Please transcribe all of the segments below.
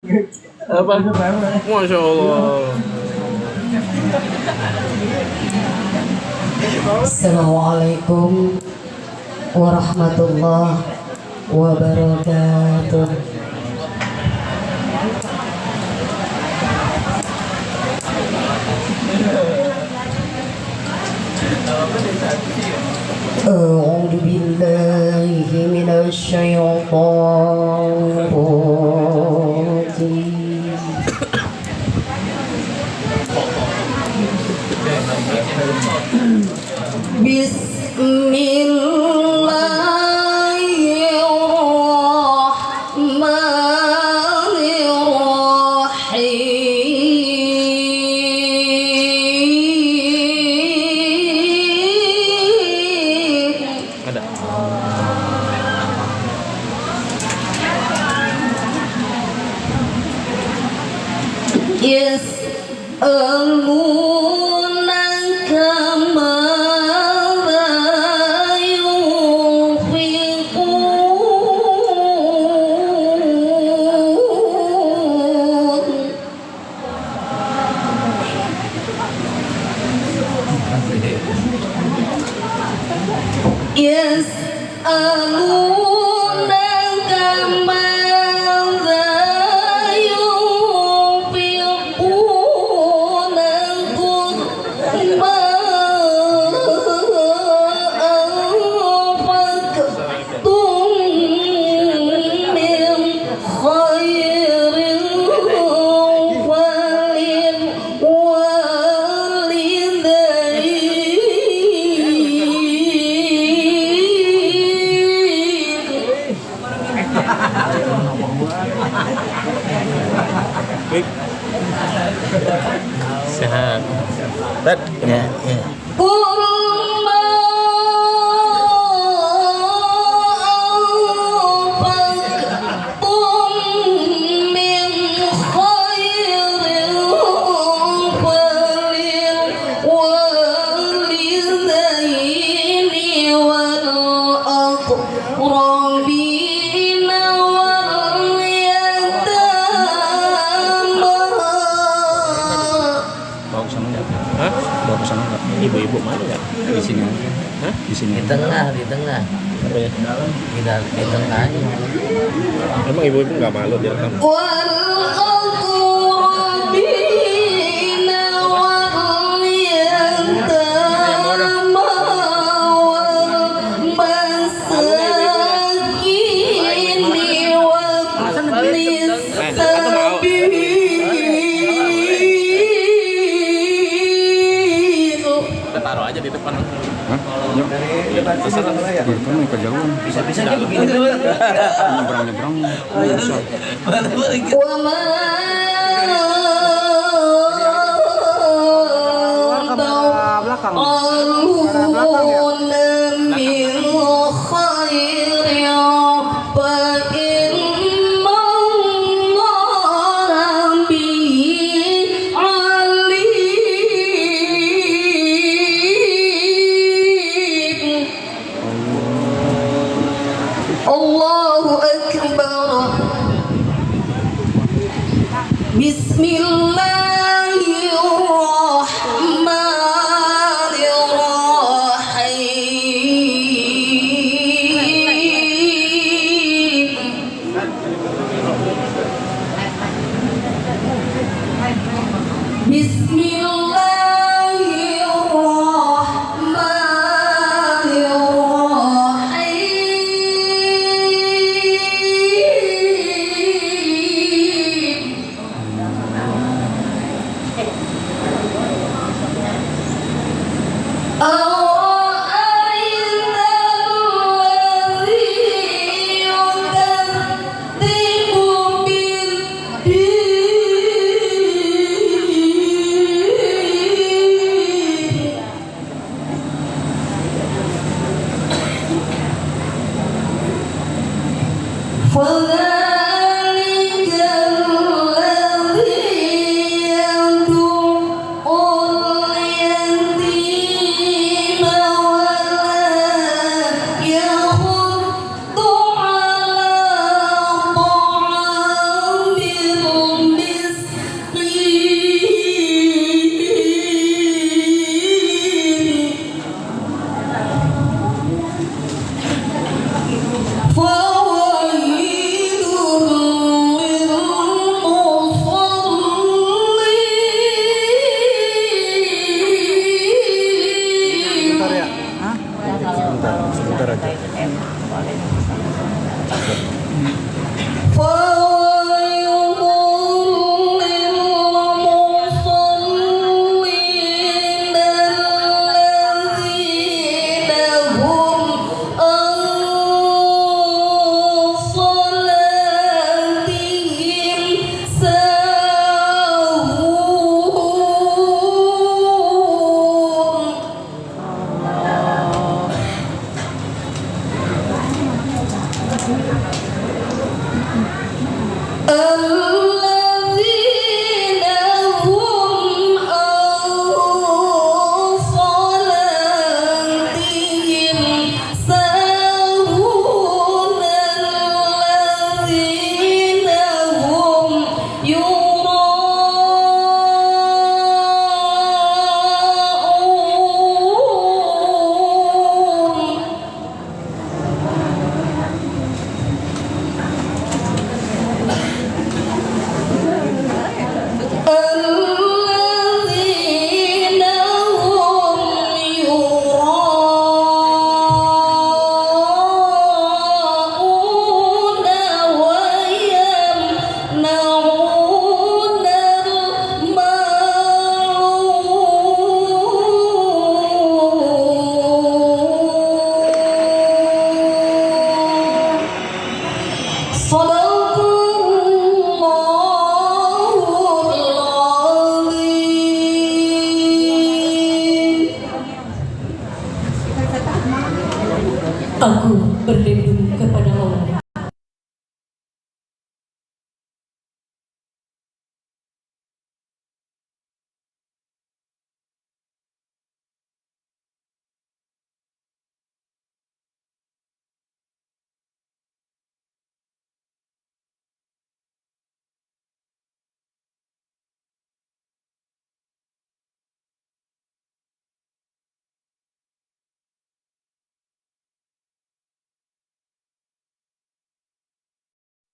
Apa? Masya Allah. Assalamualaikum warahmatullahi wabarakatuh. A'udzu billahi minasy syaithanir rajim. Bismillahirrahmanirrahim. Ada. Yas'alunaka madza yunfiqun. Yas'alunaka madza yunfiqun. Qul ma anfaqtum min khairin Sehat. Tat. Ya. Qul ma anfaqtum min khairin falilwalidayni wal aqrabina wal yatama. Bawa ke sana enggak? Hah? Bawa ke sana enggak? Ibu-ibu mana nggak? Di sini. Hah? Di sini. Di tengah Apa ya? di tengah aja. Emang ibu-ibu nggak malu direkam? Wal aqrabina wal yatama wal masakini wabnis sabil. Kita taruh aja di depan. Hah? Yuk. Terserah. Ya, kan mau kejauhan. Bisa dia begini. Nyebrang-nyebrang. Bisa. Wa ma taqaluna min khairin fa inna Allaha bihi alim. Allahu akbar. Bismillahirrahmanirrahim. Bismillahirrahmanirrahim.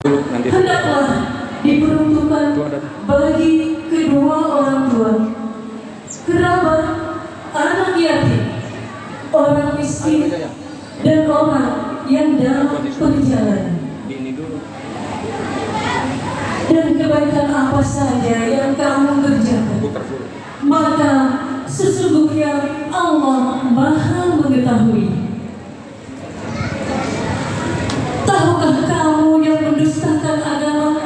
nanti hendaklah diperuntukkan bagi kedua orang tua, kerabat, anak yatim, orang miskin, dan orang yang dalam perjalanan. Dan kebaikan apa saja yang kamu kerjakan, maka sesungguhnya Allah Maha mengetahui. Tahukah kamu yang mendustakan agama?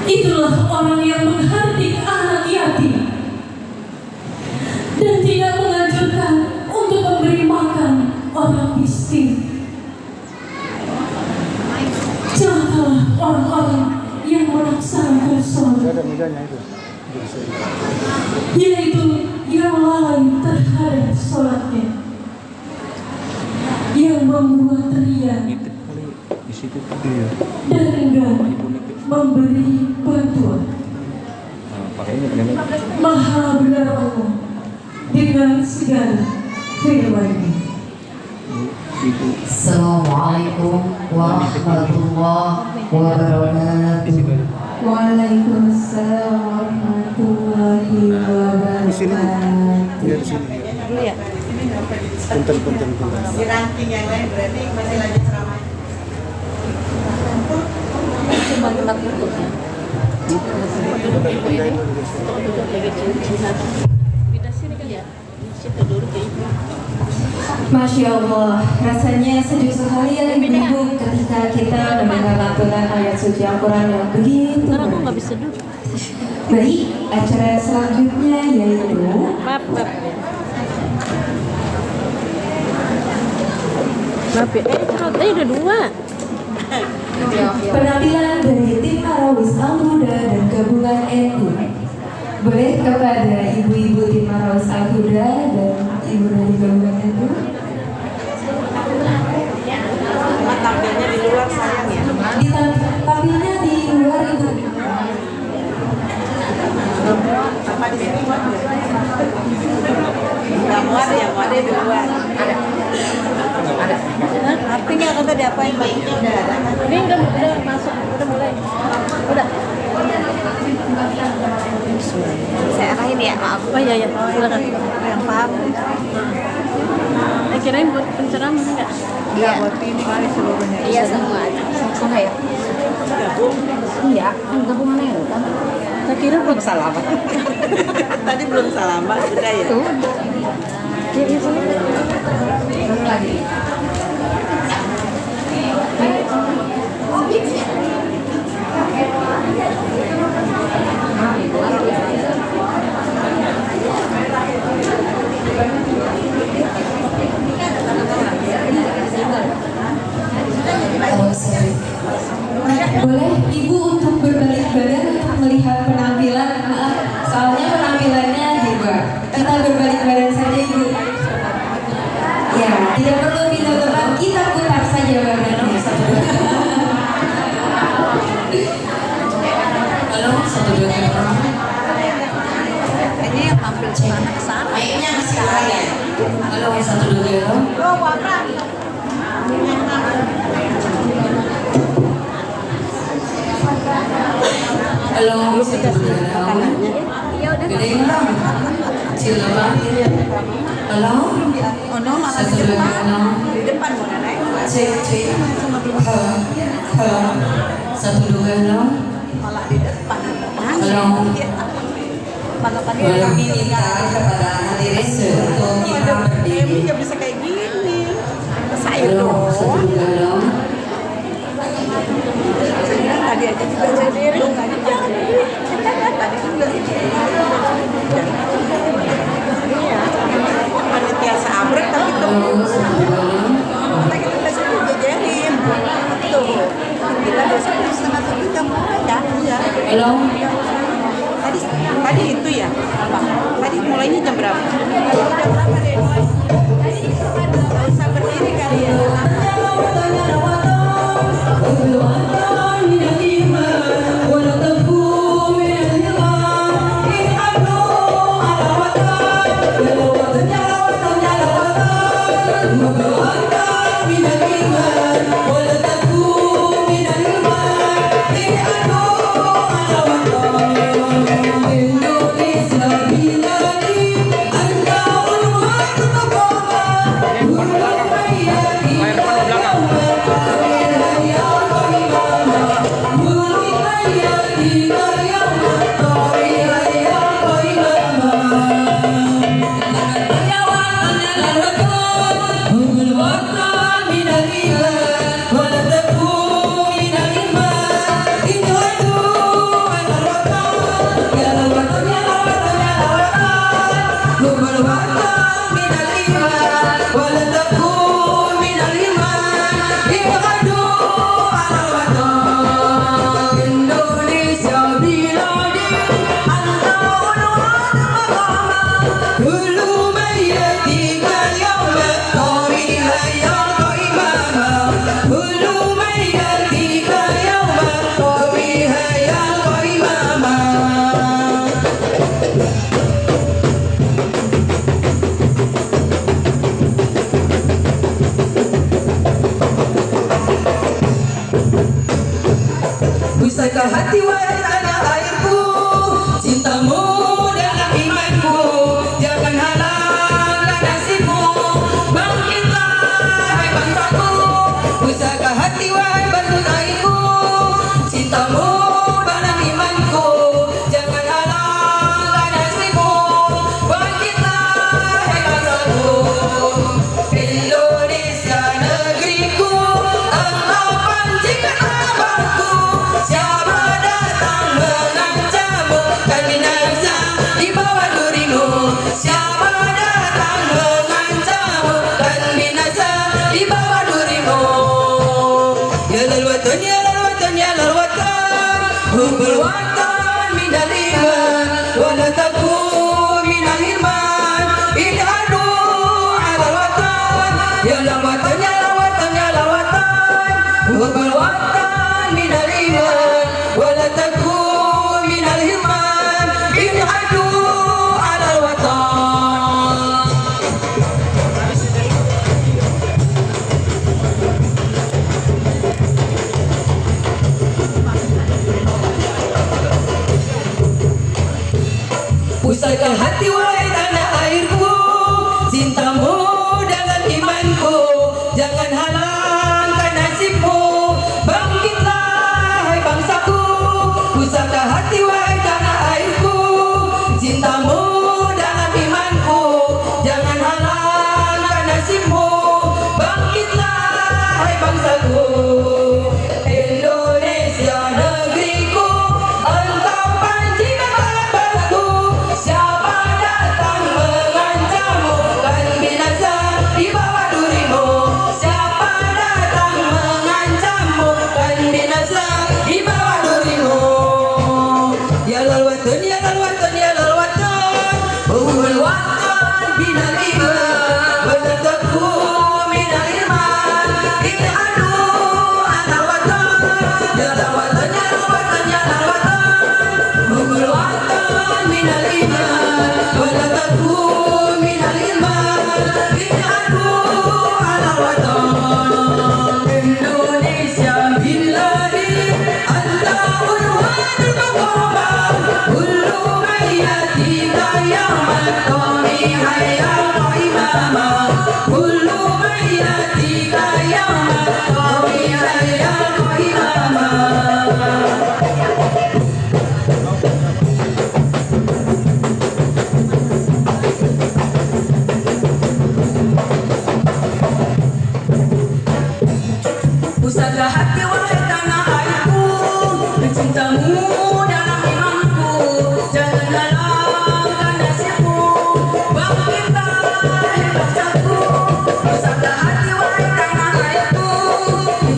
Itulah orang yang menghardik anak yatim dan tidak menganjurkan untuk memberi makan orang miskin. Janganlah orang-orang yang melaksanakan sholat, yaitu yang lalai terhadap sholatnya, yang membuat riya di situ dan enggan memberi bantuan. pakai ini pakai ini. Maha benar Allah dengan segala firman-Nya. Assalamualaikum warahmatullahi wabarakatuh. Waalaikumsalam warahmatullahi wabarakatuh. Punten. Di ranking yang lain berarti masih lanjut ceramah. Cuma tempat duduknya. Pindah sini kali ya. Situ dulu ke ibu. Masya Allah, rasanya sejuk sekali ya ibu ketika kita mendengar lantunan ayat suci Al-Quran yang begitu. Karena aku nggak bisa duduk. Baik, acara selanjutnya yaitu Maaf ya. Udah dua. penampilan dari tim Marawis Al-Huda dan gabungan NU. Boleh kepada ibu-ibu tim Marawis Al-Huda dan ibu dari gabungan NU. Tampilnya di luar sayang ya. Tampilnya di luar ibu. Apa di sini muat nggak? Nggak muat ya, muatnya di luar. Ada. Artinya kata diapain baiknya udah ada. Ini udah masuk, udah mulai. Udah. Saya arahin ya, maaf. Oh iya, silakan. Yang paham. Kirain buat pencerahan enggak? Iya, buat ini kali seluruhnya. Iya semua. Semua ya. Iya, gabungan NU kan. Saya kira belum salah. Tadi belum salaman, sudah ya. Lagi. Boleh ibu untuk berbalik badan untuk melihat penampilan. Maaf, soalnya penampilannya hebat. Kita berbalik badan saja ibu. Ya, tidak perlu pindah tempat, kita putar saja badannya. Halo, 1 2 3. Ini yang tampil sana ke sana. Mainnya masih kalah ya. Halo, 1 2 3. Oh, apa? Halo, 1 2 3. Gede enggak? Kecil apa? Halo. Oh no, malah 1 di 2 depan. 3. Di depan mana naik? Cek. Halo. 1 2 3. Malah di depan. Halo. Tanggapannya Boleh yang minta kepada hadirin untuk kita berdiri. nggak bisa kayak gini. Saya Halo, dong. 1 2 3. Tadi aja juga sendiri nggak jadi. Tadi juga. Iya. Panitia sabrek tapi tuh. Halo, 1 2 3. Kita besok juga jerim. Tuh. Kita besok setengah 7 jam mulai ya. Iya. Halo. Tadi itu ya. Apa? Tadi mulainya jam berapa? Jam berapa deh? Bisa berdiri kali ya. Wala wahai tanah airku, cintamu dalam imanku, jangan halangkan nasibmu. Bangkitlah hai bangsaku, pusaka hati wahai bantut airku, cintamu dalam imanku, jangan halangkan nasibmu. Bangkitlah hai bangsaku, Indonesia negeriku, engkau pancingkan abahku. Siapa datang mengancammu, kan binasa di bawah durimu. Siapa datang mengancammu, kan binasa di bawah durimu. Ya lal watan, ya lal watan, ya lal watan, hubbul watan minal iman, wala takun minal hirman. Idhadu alal watan, ya lal watan, ya lal watan, ya lal watan, hubbul watan minal iman, wala takun minal hirman. Idhadu alal watan. Pusaka hati wahai tanah airku, cintamu dalam imanku, jangan halangkan nasibmu. Bangkitlah hai bangsaku, pusaka hati wahai tanah airku, cintamu dalam imanku, jangan halangkan nasibmu. Bangkitlah hai bangsaku, Indonesia negeriku, engkau pancingkan abahku. Siapa datang mengancammu, kan binasa di bawah durimu. Siapa datang mengancammu, kan binasa di bawah durimu. Ya lal watan, ya lal watan, ya lal watan, hubbul watan minal iman, wala takun minal hirman. Idhadu alal watan, ya lal watan, ya lal watan, ya lal watan, hubbul watan minal iman, wala takun minal hirman. Idhadu alal watan. Indonesia biladi anta unwanul maqaman, kullu mayyatika yawmal qiyamah imama, kullu mayyatika yawmal qiyamah imama. Pusaka hati wahai tanah airku, cintamu dalam imanku, jangan halangkan nasibmu. Bangkitlah hai bangsaku, pusaka hati wahai tanah airku,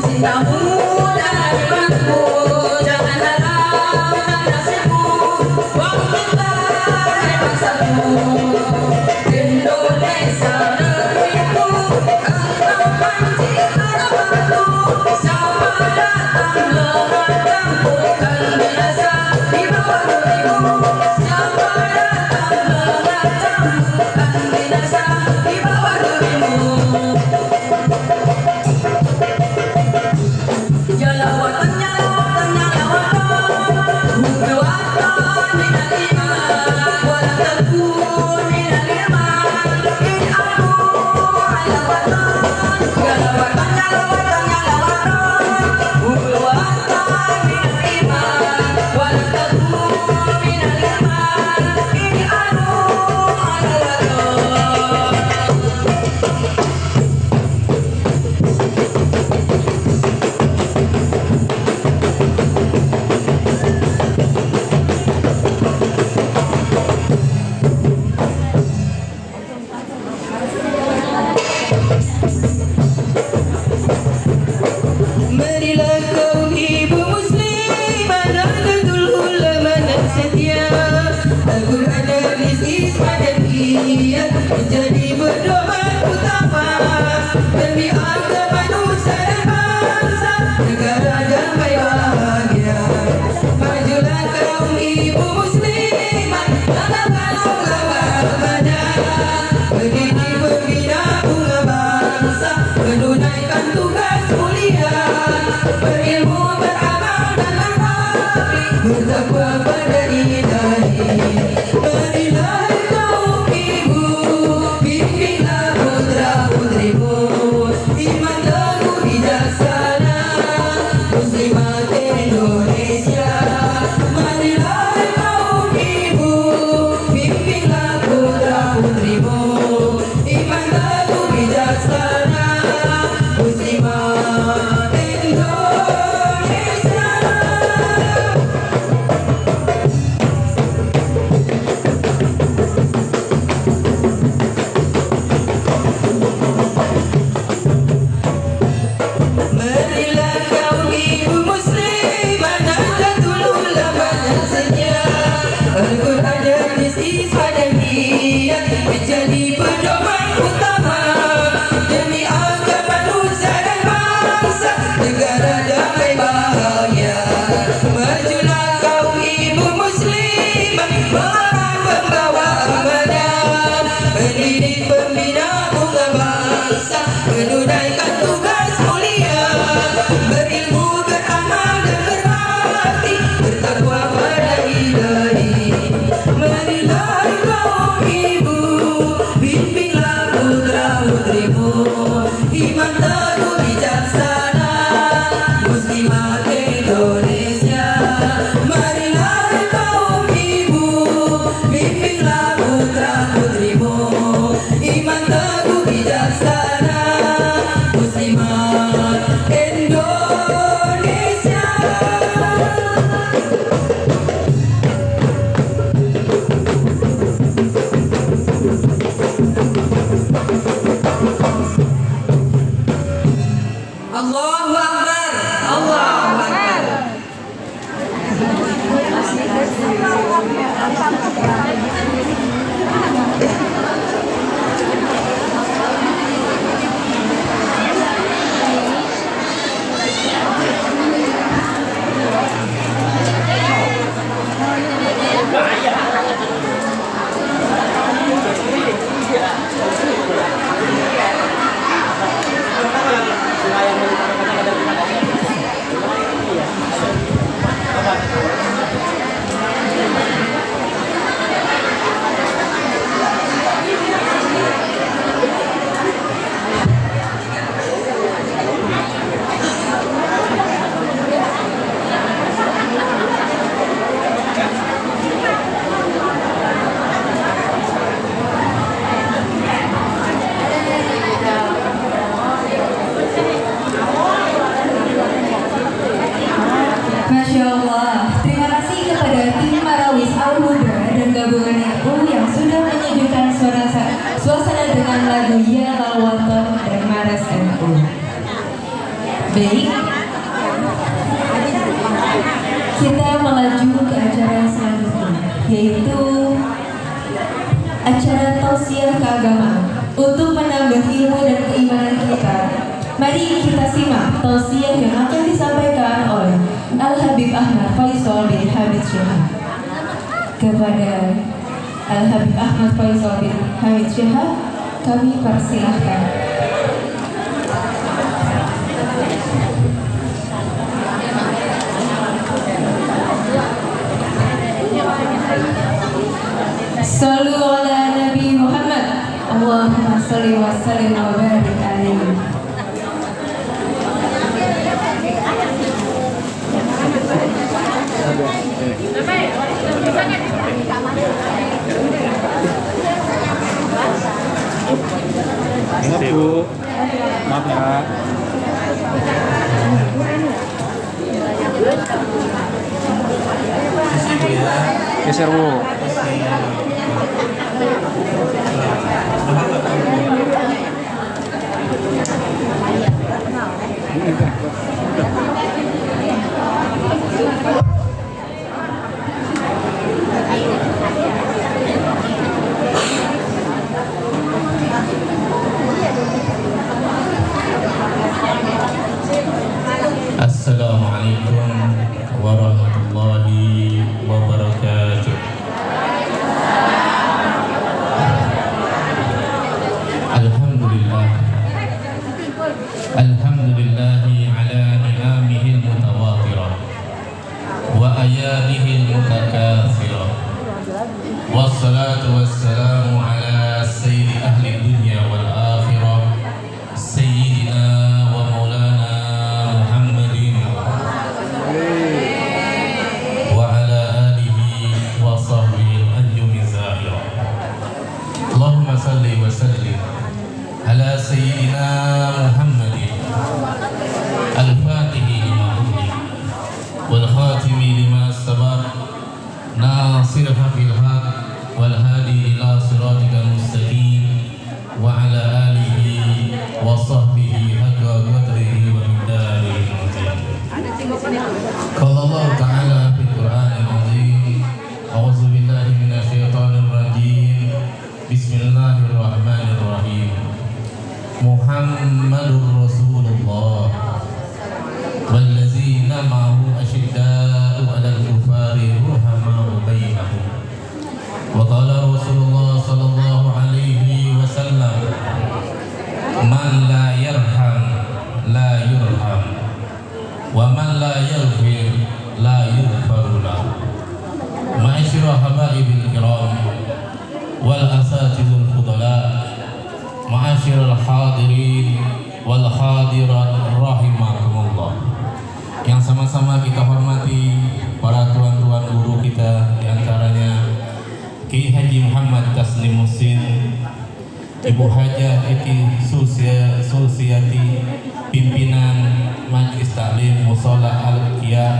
cintamu dalam imanku, jangan halangkan nasibmu. Bangkitlah hai bangsaku, Indonesia negeriku, engkau pancingkan abahku. Siapa datang mengancammu, kan binasa di bawah durimu. Siapa datang mengancammu, kan binasa di bawah durimu. Ya lal watan, ya lal watan, ya lal watan, hubbul watan minal iman, wala takun bertakwa pada ilahi. Marilah kaum ibu, bimbinglah putra putrimu, iman teguh bijaksana, muslimat Indonesia. Marilah kaum ibu, bimbinglah putra putrimu, iman teguh bijaksana, muslimat Indonesia. Marilah kaum ibu muslimah, Nahdlatul Ulama nasibnya, Al-Quran dan bisnis Madaniyah menjadi pedoman utama demi agama nusa dan bangsa, negara damai bahagia. Majulah kaum ibu muslimah, orang pembawa amanah, pendidik pembina bunga bangsa, menunaikan tugas mulia, berilmu, beramal dan berbakti, bertakwa pada ilahi. Marilah kaum ibu, bimbinglah putra putrimu, iman teguh bijaksana, muslimat Indonesia. Marilah kaum ibu, bimbinglah putra putrimu, iman teguh bijaksana, muslimat Indonesia. Allahu Akbar, Allahu Akbar. Masya Allah, terima kasih kepada tim Marawis Al-Huda dan gabungan NU yang sudah menyejukkan suasana dengan lagu Ya Lawatan dan Maras NU. Baik, kita melaju ke acara selanjutnya, yaitu acara tausiah keagamaan. Untuk menambah ilmu dan keimanan kita, mari kita simak tausiah yang akan disampaikan oleh Al-Habib Ahmad Faisal bin Hamid Syihab. Kepada Al-Habib Ahmad Faisal bin Hamid Syihab, kami persilahkan. Sallu ala Nabi Muhammad. Allahumma salli wa sallim wa barik alaihi. Maaf Bu, maaf ya. Geser Bu. Assalamualaikum warahmatullahi wabarakatuh. والصلاة والسلام على سيد أهل الدنيا والآخرة سيدنا ومولانا محمد وعلى آله وصحبه الأنجم الزاهرة. اللهم صل وسلم على سيدنا محمد الفاتح لما أغلق والخاتم لما سبق ناصر بالحق والهادي إلى صراطك المستقيم وعلى آله وصحبه حق قدره ومقداره العظيم. قال الله تعالى في القرآن العظيم: أعوذ بالله من الشيطان الرجيم. بسم الله الرحمن الرحيم. محمد رسول الله والذين معه أشداء على الكفار رحماء بينهم. وقال رسول الله صلى الله عليه وسلم: من لا يرحم لا يرحم ومن لا يغفر لا يغفر له. معاشر حبائب الكرام والأساتذة الفضلاء، معاشر الحاضرين والحاضرات rahimakumullah. Yang sama-sama kita hormati para tuan-tuan guru kita, diantaranya Kiai Haji Muhammad Taslim Muhsin, Ibu Hajah Iti Sulsiati, pimpinan Majelis Taklim Mushola Al-Qiyah,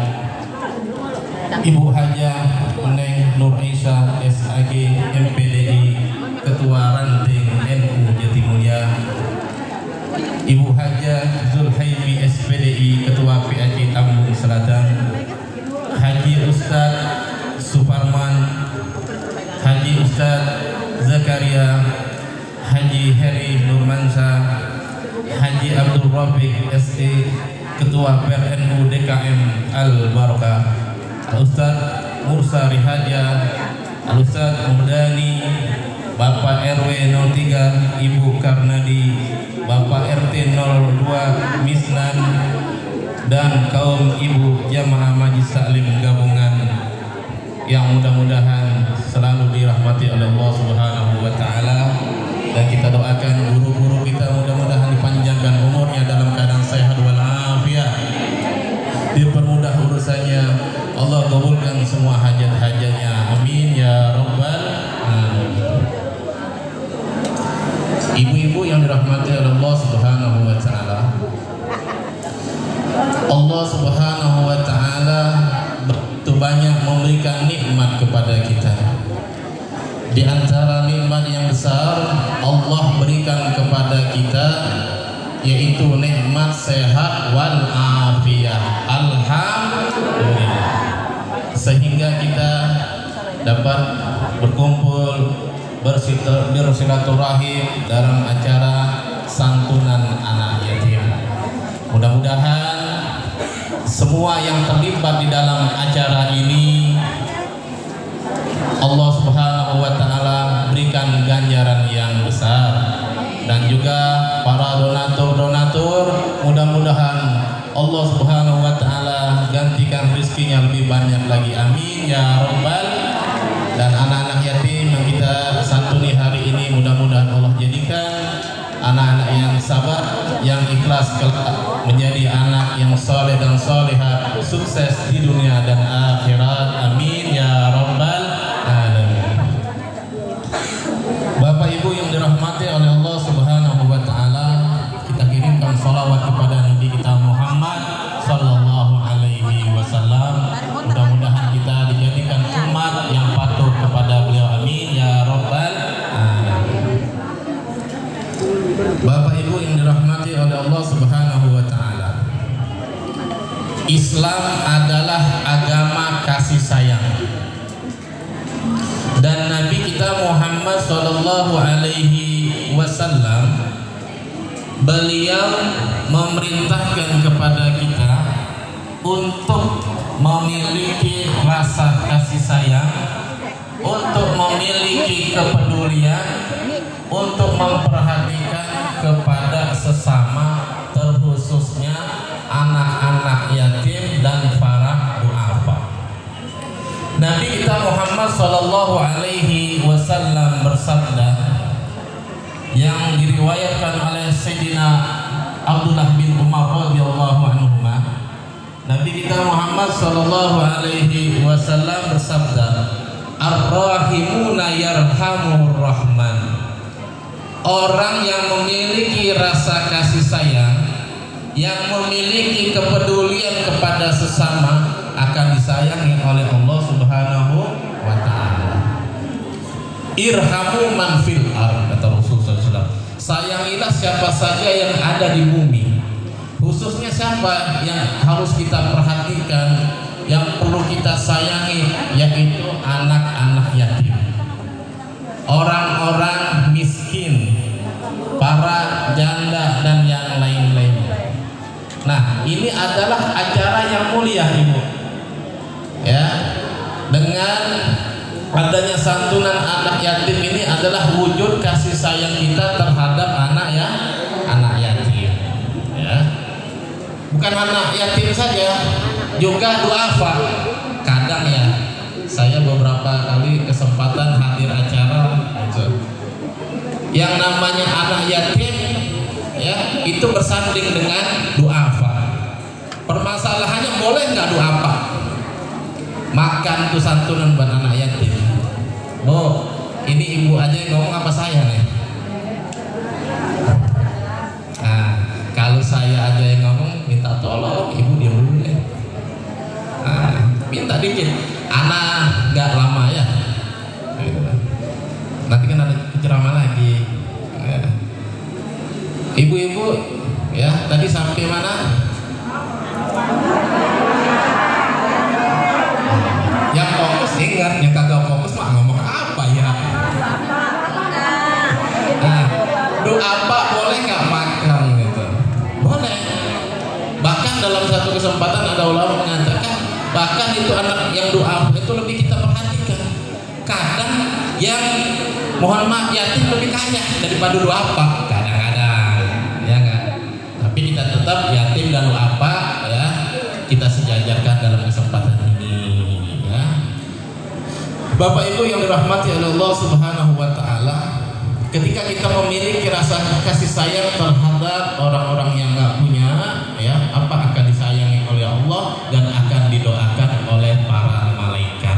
Ibu Hajah Neng Nur Aisyah SAG MPDI, Ketua Ranting NU Jatimulya, Ibu Hajah Zulhaimi SPDI, Ketua PAC Tambun Selatan, Haji Ustadz Suparman, Haji Ustadz Zakaria, Haji Heri Nurmansa, Haji Abdul Rafiq SE, Ketua PRNU DKM Al-Barakah, Al-Ustadz Mursa Rihaja, Al-Ustadz Mudani, Bapak RW 03 Ibu Karnadi, Bapak RT 02 Misnan, dan kaum ibu jamaah Majelis Taklim gabungan yang mudah-mudahan selalu dirahmati oleh Allah Subhanahu wa taala. Dan kita doakan guru-guru kita mudah-mudahan dipanjangkan umurnya dalam keadaan sehat walafiat, dipermudah urusannya, Allah kabulkan semua hajat-hajatnya, amin ya rabbal alamin. Ibu-ibu yang dirahmati oleh Allah Subhanahu wa taala, Allah Subhanahu wa taala begitu banyak memberikan nikmat kepada kita. Di antara nikmat yang besar Allah berikan kepada kita yaitu nikmat sehat wal afiyah. Alhamdulillah. Sehingga kita dapat berkumpul bersilaturahim dalam acara santunan anak yatim. Mudah-mudahan semua yang terlibat di dalam acara ini Allah Subhanahu wa taala berikan ganjaran yang besar, dan juga para donatur-donatur mudah-mudahan Allah Subhanahu wa taala gantikan rezekinya lebih banyak lagi, amin ya rabbal. Dan anak-anak yatim yang kita santuni hari ini mudah-mudahan Allah jadikan anak-anak yang sabar, yang ikhlas kelak menjadi anak yang soleh dan solehah, sukses di dunia dan akhirat, amin ya rabbal alamin. Bapak Ibu yang dirahmati oleh Allah Subhanahu wa taala, kita kirimkan sholawat kepada Nabi kita Muhammad sallallahu alaihi wasallam. Mudah-mudahan kita dijadikan umat yang patuh kepada beliau, amin ya rabbal alamin. Bapak Ibu yang dirahmati oleh Allah Subhanahu wa taala, Islam adalah agama kasih sayang. Dan Nabi kita Muhammad sallallahu alaihi wasallam, beliau memerintahkan kepada kita untuk memiliki rasa kasih sayang, untuk memiliki kepedulian, untuk memperhatikan kepada sesama, terkhususnya anak-anak yatim dan para duafa. Nabi kita Muhammad sallallahu alaihi wasallam wasallam bersabda yang diriwayatkan oleh Sayyidina Abdullah bin Umar radhiyallahu anhuma. Nabi kita Muhammad sallallahu alaihi wasallam bersabda, "Ar-rahimuna yarhamuhur rahman." Orang yang memiliki rasa kasih sayang, yang memiliki kepedulian kepada sesama akan disayangi oleh Allah Subhanahu wa taala. Irhamu man fil ard, kata Rasulullah SAW. Sayangilah siapa saja yang ada di bumi. Khususnya siapa yang harus kita perhatikan, yang perlu kita sayangi, yaitu anak-anak yatim, orang-orang miskin, para janda dan yang lain-lainnya. Nah, ini adalah acara yang mulia, Ibu. Ya, dengan adanya santunan anak yatim ini adalah wujud kasih sayang kita terhadap anak yatim. Ya. Bukan anak yatim saja, juga duafa. Kadang ya, saya beberapa kali kesempatan hadir acara yang namanya anak yatim, ya, itu bersanding dengan duafa. Permasalahannya boleh nggak duafa? Makan tuh santunan buat anak yatim. Bu, ini ibu aja yang ngomong apa saya nih? Nah, kalau saya aja yang ngomong, minta tolong ibu diam dulu deh. Nah, minta dikit. Anak nggak lama ya. Nanti kan ada ceramah lagi. Ya. Ibu-ibu, ya, tadi sampai mana? Yang fokus ingat, yang kagak fokus mah ngomong apa ya? Nah, doa apa boleh nggak makan gitu? Boleh. Bahkan dalam satu kesempatan ada ulama mengatakan, bahkan itu anak yang doa itu lebih kita perhatikan. Kadang yang mohon maaf yatim lebih kaya daripada doa apa? Kadang-kadang, ya nggak? Tapi kita tetap yatim dan doa apa, ya kita sejajarkan dalam kesempatan ini. Bapak Ibu yang dirahmati oleh Allah Subhanahu wa taala, ketika kita memiliki rasa kasih sayang terhadap orang-orang yang enggak punya, ya, apa akan disayangi oleh Allah dan akan didoakan oleh para malaikat.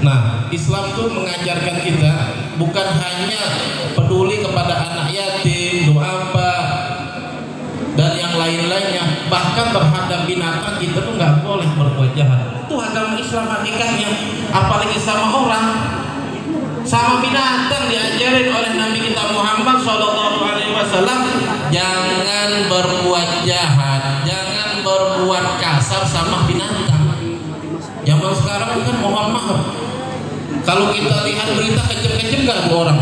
Nah, Islam tuh mengajarkan kita bukan hanya peduli kepada anak yatim, duafa dan yang lain-lainnya, bahkan terhadap binatang kita tuh nggak boleh berbuat jahat. Itu agama Islam hakikatnya, apalagi sama orang, sama binatang diajarin oleh Nabi kita Muhammad SAW. Jangan berbuat jahat, jangan berbuat kasar sama binatang. Zaman sekarang kan mohon maaf, kalau kita lihat berita kejam-kejam nggak bu orang?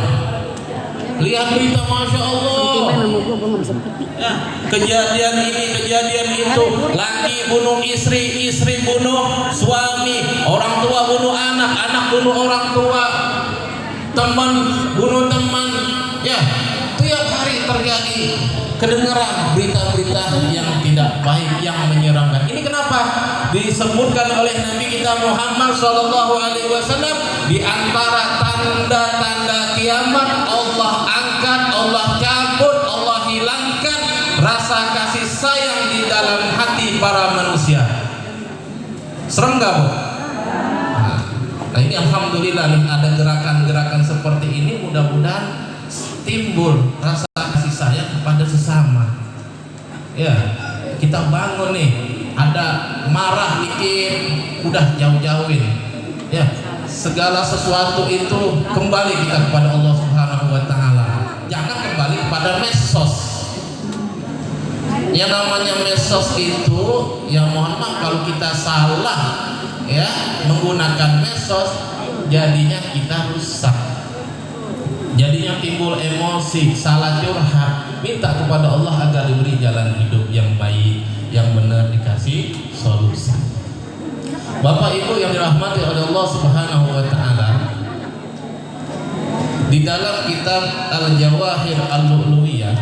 Lihat berita, masya Allah, ya, kejadian ini, kejadian itu, laki bunuh istri, istri bunuh suami, orang tua bunuh anak, anak bunuh orang tua, teman bunuh teman, ya, tiap hari terjadi kedengaran berita-berita yang tidak baik, yang menyeramkan. Ini kenapa disebutkan oleh Nabi kita Muhammad SAW di antara tanda-tanda kiamat? Allah angkat, Allah cabut, Allah hilangkan rasa kasih sayang di dalam hati para manusia. Serem gak bu? Nah ini alhamdulillah nih, ada gerakan-gerakan seperti ini, mudah-mudahan timbul rasa kasih sayang kepada sesama. Ya, kita bangun nih, ada marah dikit, udah jauh-jauhin. Ya, segala sesuatu itu kembali kita kepada Allah Subhanahu wa taala. Jangan kembali kepada medsos. Yang namanya medsos itu, ya mohon maaf kalau kita salah ya menggunakan medsos, jadinya kita rusak. Jadinya timbul emosi, salah curhat, minta kepada Allah agar diberi jalan hidup yang baik, yang benar, dikasih solusi. Bapak Ibu yang dirahmati oleh Allah Subhanahu wa taala, di dalam kitab Al-Jawahir Al-Lu'lu'iyah,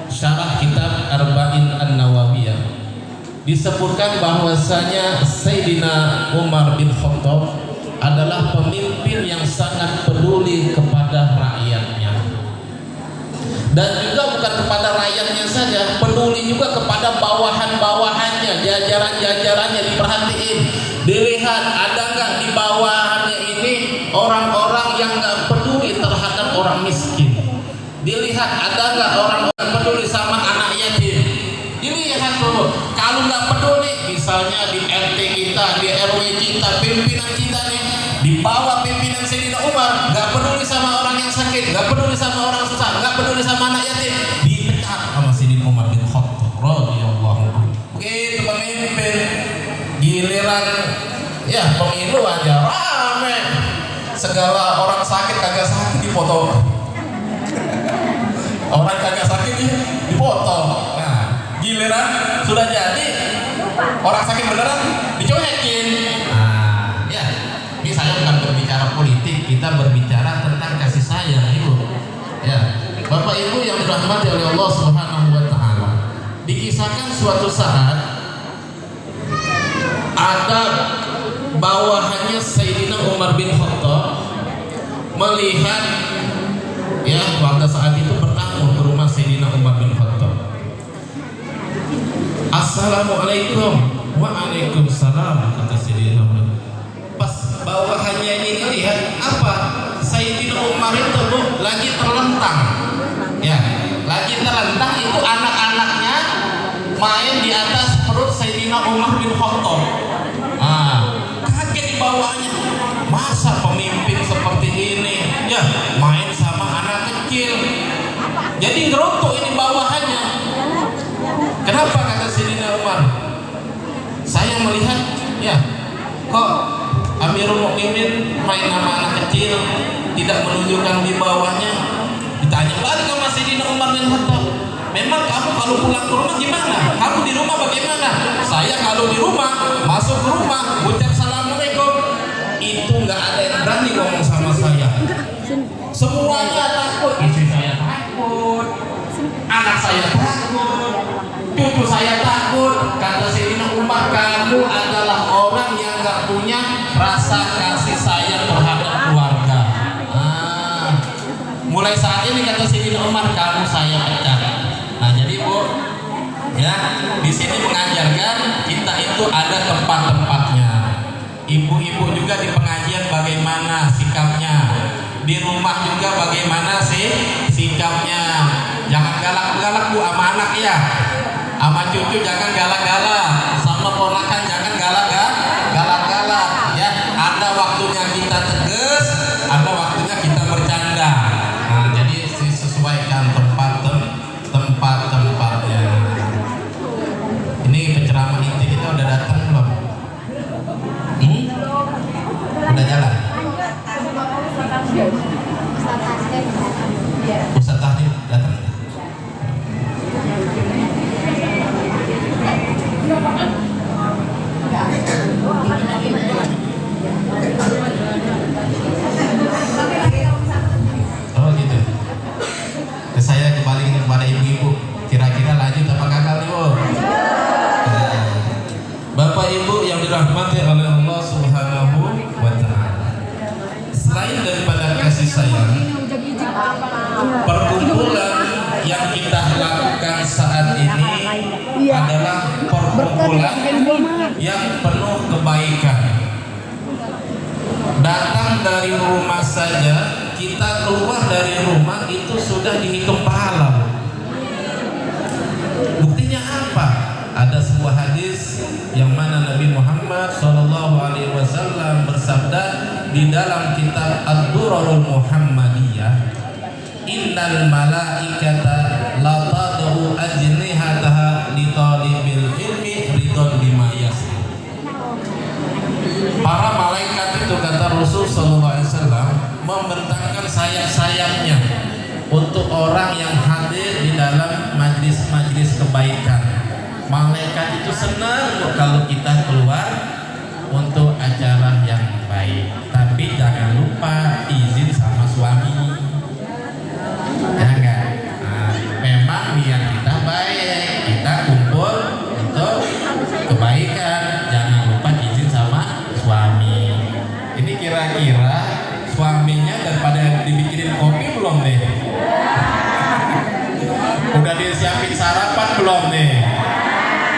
syarah kitab Arba'in An-Nawawiyah, disebutkan bahwasanya Sayyidina Umar bin Khattab adalah pemimpin yang sangat peduli Dan juga bukan kepada rakyatnya saja, peduli juga kepada bawahan-bawahannya, jajaran-jajarannya, diperhatiin, dilihat ada nggak di bawahannya ini orang-orang yang nggak peduli terhadap orang miskin, dilihat ada nggak orang-orang peduli sama anak yatim, dilihat dulu. Kalau nggak peduli, misalnya di RT kita, di RW kita, pimpinan kita nih, di bawah pimpinan Sayyidina Umar, nggak peduli sama orang yang sakit, nggak peduli sama orang susah, nggak peduli sama anak yatim, dipecat sama Sayyidina Umar bin Khattab radhiyallahu anhu. Begitu pemimpin, giliran ya pemilu aja rame, segala orang sakit kagak sakit dipotong, orang kagak sakit dipotong. Nah, giliran sudah jadi orang sakit beneran dicuekin. Nah, ya, ini saya bukan berbicara politik, kita berbicara tentang kasih sayang, Ibu. Ya, Bapak Ibu yang dirahmati oleh Allah Subhanahu wa taala. Dikisahkan suatu saat ada bawahannya Sayyidina Umar bin Khattab melihat, ya, pada saat itu bertamu ke rumah Sayyidina Umar bin Khattab. Assalamualaikum. Waalaikumsalam, kata Sayyidina Umar. Pas bawahannya ini lihat apa? Sayyidina Umar itu lagi terlentang. Ya, lagi terlentang, itu anak-anaknya main di atas perut Sayyidina Umar bin Khattab. Kaget di bawahnya. Masa pemimpin seperti ini ya main sama anak kecil? Jadi ngerotok ini bawahannya. Kenapa, kata Sayyidina Umar? Saya melihat, ya, kok Amirul Mukminin main sama anak kecil, tidak menunjukkan di bawahnya. Ditanya balik sama Sayyidina Umar bin Khattab, memang kamu kalau pulang ke rumah gimana? Kamu di rumah bagaimana? Saya kalau di rumah, masuk ke rumah, ucap assalamualaikum, itu nggak ada yang berani ngomong sama saya. Semuanya takut, istri saya takut, anak saya takut, cucu saya takut. Kata Sayyidina Umar, kamu adalah orang yang nggak punya rasa kasih sayang terhadap keluarga. Mulai saat ini, kata Sayyidina Umar, kamu saya pecat. Nah, jadi Bu, ya, di sini mengajarkan kita itu ada tempat-tempatnya. Ibu-ibu juga di pengajian bagaimana sikapnya, di rumah juga bagaimana sih sikapnya. Jangan galak-galak Bu sama anak ya, sama cucu jangan galak-galak, sama ponakan jangan galak-galak ya. Ada waktunya kita tegas, ada waktunya kita bercanda. Nah, jadi disesuaikan tempat-tempatnya. Ini penceramah inti kita udah datang belum? Udah jalan? Ustaz Tahdir datang? Oh gitu. Saya kembali kepada ibu-ibu, kira-kira lanjut apa gagal nih Bu? Bapak Ibu yang dirahmati oleh Allah Subhanahu wa taala. Selain daripada kasih sayang, perkumpulan yang kita lakukan saat ini adalah perkumpulan yang penuh kebaikan. Datang dari rumah saja, kita keluar dari rumah itu sudah dihitung pahala. Buktinya apa? Ada sebuah hadis yang mana Nabi Muhammad SAW bersabda di dalam kitab Ad-Durarul Muhammadiyah, innal malaikata la tad'u ajnihataha li talibil ilmi ridon bima yasna. Para malaikat itu, kata Rasul SAW, membentangkan sayap-sayapnya untuk orang yang hadir di dalam majlis-majlis kebaikan. Malaikat itu senang kalau kita keluar untuk acara yang baik, tapi jangan lupa izin sama suami, ya enggak? Nah, memang niat kita baik, kita kumpul untuk kebaikan, jangan lupa izin sama suami. Ini kira-kira suaminya daripada dibikinin kopi belum deh? Udah disiapin sarapan belum nih?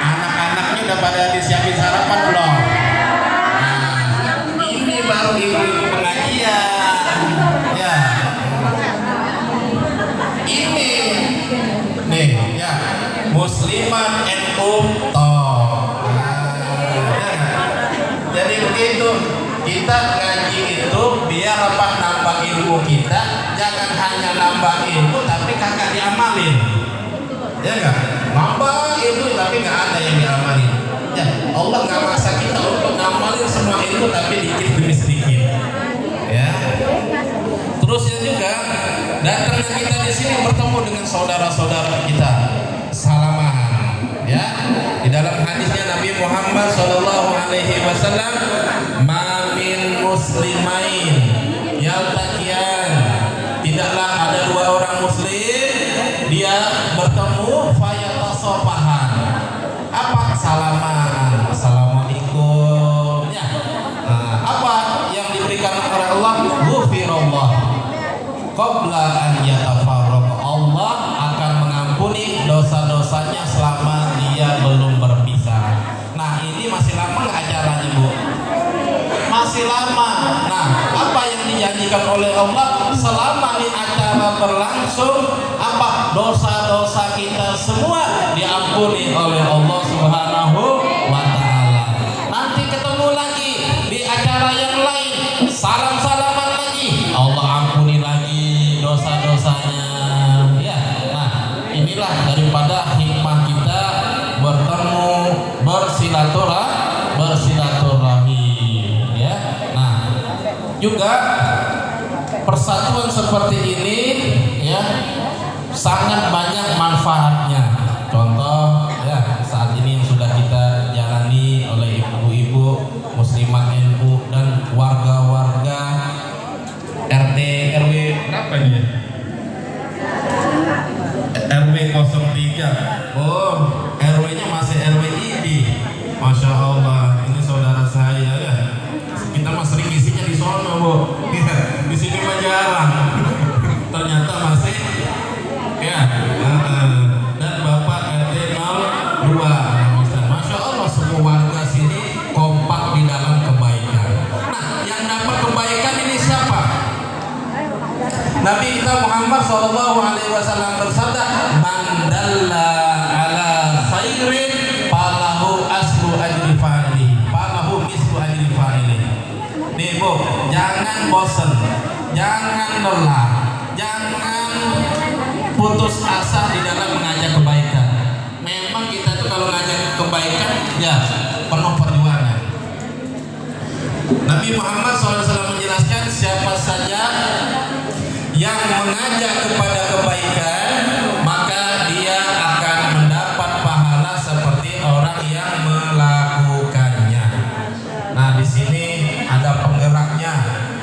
Anak-anaknya udah pada disiapin sarapan belum? Nah, ini baru ibu-ibu pengajian. Ya. Ini nih ya, Muslimat NU toh. Jadi begitu, kita ngaji itu biar apa, nambah ilmu kita, jangan hanya nambah ilmu tapi kagak diamalin. Ya enggak? Nambah ilmu tapi nggak ada yang diamalin. Ya, Allah nggak maksa kita untuk ngamalin semua ilmu tapi dikit demi sedikit. Ya. Terusnya juga datangnya kita di sini bertemu dengan saudara-saudara kita, salamahan. Ya, di dalam hadisnya Nabi Muhammad SAW, "Mamin muslimain yaltaqiyan." Tidaklah ada dua orang muslim dia bertemu fayatasafahan. Apa? Salaman, assalamualaikum. Ya. Nah, apa yang diberikan oleh Allah? Ghufirallah qabla an yatafarraq. Allah akan mengampuni dosa-dosanya selama dia belum berpisah. Nah, ini masih lama nggak acaranya, Bu? Masih lama. Nah, apa yang dijanjikan oleh Allah selama ini acara berlangsung? Apa? Dosa-dosa kita semua diampuni oleh Allah Subhanahu wa Ta'ala. Nanti ketemu lagi di acara yang lain, salam-salaman lagi, Allah ampuni lagi dosa-dosanya. Ya, nah inilah daripada hikmah kita bertemu, bersilaturahmi. Ya, nah juga persatuan seperti ini ya sangat banyak manfaatnya. Contoh ya, saat ini yang sudah kita jalani oleh ibu-ibu muslimat NU dan warga-warga RT RW berapa ini? RW 03. Oh, RW-nya masih RW ID. Masya Allah, ini saudara saya ya. Kita mah sering isinya di sono, Bu. Di sini mah jarang. Ternyata masih ya. Dan Bapak RT 02. Masya Allah, semua warga sini kompak di dalam kebaikan. Nah, yang dapat kebaikan ini siapa? Nabi kita Muhammad SAW bersabda, "Man dalla ala khairin falahu asru ajri fa'ili, falahu mislu ajri fa'ili." Nih, Bu, jangan bosan, jangan lelah, jangan putus asa di dalam mengajak kebaikan. Memang kita tuh kalau ngajak kebaikan ya penuh perjuangan. Nabi Muhammad SAW menjelaskan, siapa saja yang mengajak kepada kebaikan maka dia akan mendapat pahala seperti orang yang melakukannya. Nah, di sini ada penggeraknya,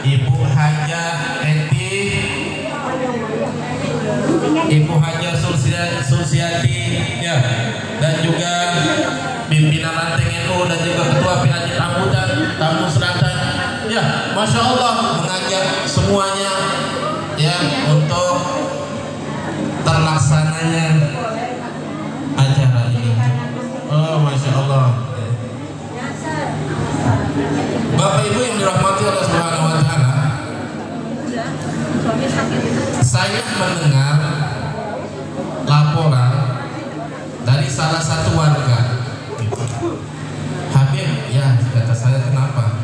Ibu Haja Eti, Ibu Haja Susiati ya, dan juga pimpinan ranting NU dan juga ketua PAJ Tamu Selatan ya, Masya Allah mengajak semuanya ya untuk terlaksananya acara ini. Oh, Masya Allah. Bapak Ibu yang dirahmati Allah Subhanahu wa Ta'ala, saya mendengar laporan dari salah satu warga. Habib, ya kata saya, kenapa?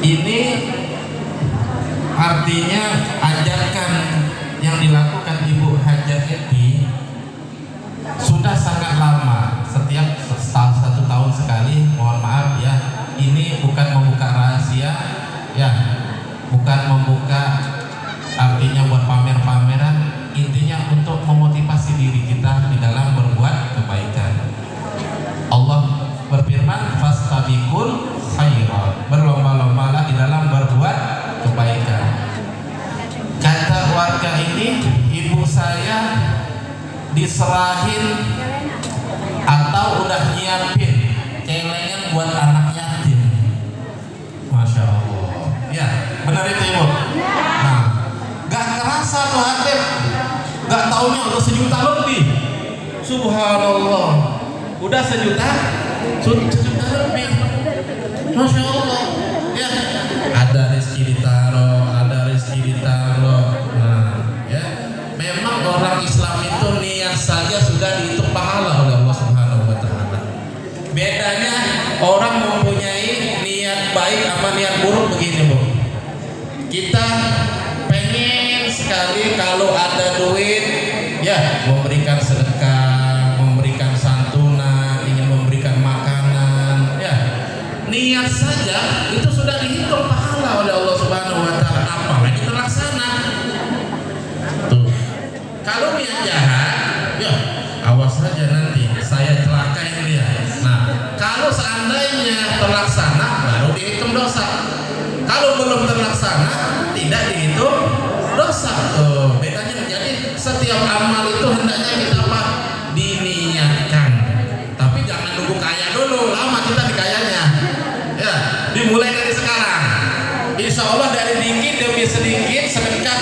Ini artinya ajakan yang dilakukan Ibu Haja Eti sudah sangat lama, setiap 1 tahun sekali. Mohon maaf ya, ini bukan membuka rahasia ya, bukan membuka artinya buat pamer-pameran, intinya untuk memotivasi diri kita di dalam berbuat kebaikan. Allah berfirman, fastabiqul khairat, berlomba-lombalah di dalam berbuat kebaikan. Kata warga ini, ibu saya diserahin atau udah nyiapin celengan buat anak yatim. Masya Allah. Ya, benar itu Ibu. Nah, gak kerasa tuh Habib, nggak taunya udah 1 juta lebih. Subhanallah, udah 1 juta lebih. Masya Allah. Ya, ada rezeki ditaruh, ada rezeki ditaruh. Nah, ya, memang orang Islam itu niat saja sudah dihitung pahala oleh Allah Subhanahu Wa Taala. Bedanya orang mempunyai niat baik sama niat buruk begini, Bu. Kita pengen sekali kalau ada duit, ya memberikan sedekah, memberikan santunan, ingin memberikan makanan, ya. Niat saja itu sudah dihitung pahala oleh Allah Subhanahu Wa Taala, apalagi terlaksana. Tuh. Kalau niat jahat, ya awas saja nanti saya celakain dia. Nah, kalau seandainya terlaksana baru dihitung dosa. Kalau belum terlaksana tidak dihitung dosa. Tuh, bedanya. Jadi setiap amal itu hendaknya kita apa? Diniatkan. Tapi jangan nunggu kaya dulu, lama kita dikayanya. Ya, dimulai dari sekarang. Insya Allah dari dikit demi sedikit sedekah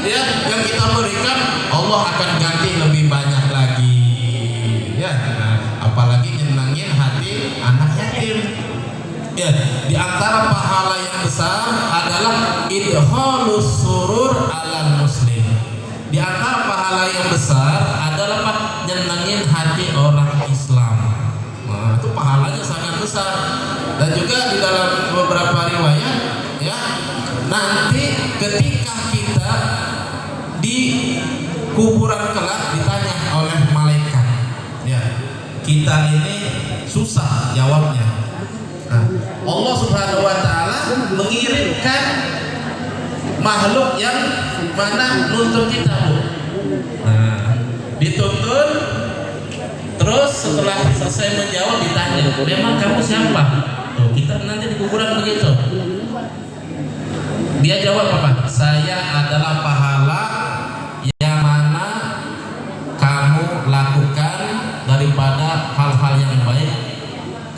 ya yang kita berikan, Allah akan ganti lebih banyak lagi. Ya, nah, apalagi nyenangin hati anak yatim. Ya, di antara pahala yang besar adalah idhalus surur ala muslim. Di antara pahala yang besar adalah nyenangin hati orang Islam. Nah, itu pahalanya sangat besar. Dan juga di dalam beberapa riwayat, ya, nanti ketika kita di kuburan kelak ditanya oleh malaikat, ya, kita ini susah jawabnya. Nah, Allah Subhanahu Wa Taala mengirimkan makhluk yang mana nuntun kita, Bu. Nah, dituntun, terus setelah selesai menjawab ditanya, memang kamu siapa? Tuh, kita nanti di kuburan begitu. Dia jawab apa? Saya adalah pahala yang mana kamu lakukan daripada hal-hal yang baik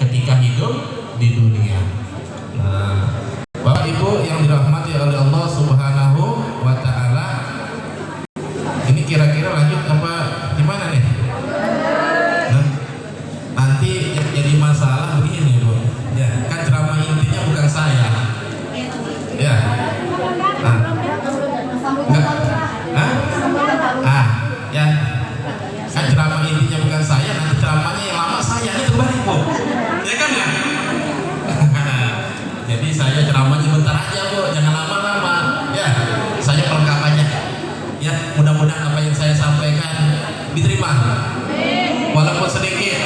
ketika hidup di dunia. Nah, Bapak Ibu yang dirahmati oleh Allah Subhanahu Wa Taala, ini kira-kira lanjut apa gimana nih? Nah, nanti yang jadi masalah begini, Bu. Ya, kan ceramah intinya bukan saya. Ya. Nah. Enggak. Hah? Ya. Kan ceramah intinya bukan saya, nanti ceramahnya yang lama saya, ini terbalik, Bu. Ya kan ya? Jadi saya ceramahnya bentar aja, Bu, jangan lama-lama. Ya, saya pelengkapannya. Ya, mudah-mudahan apa yang saya sampaikan diterima. Walaupun sedikit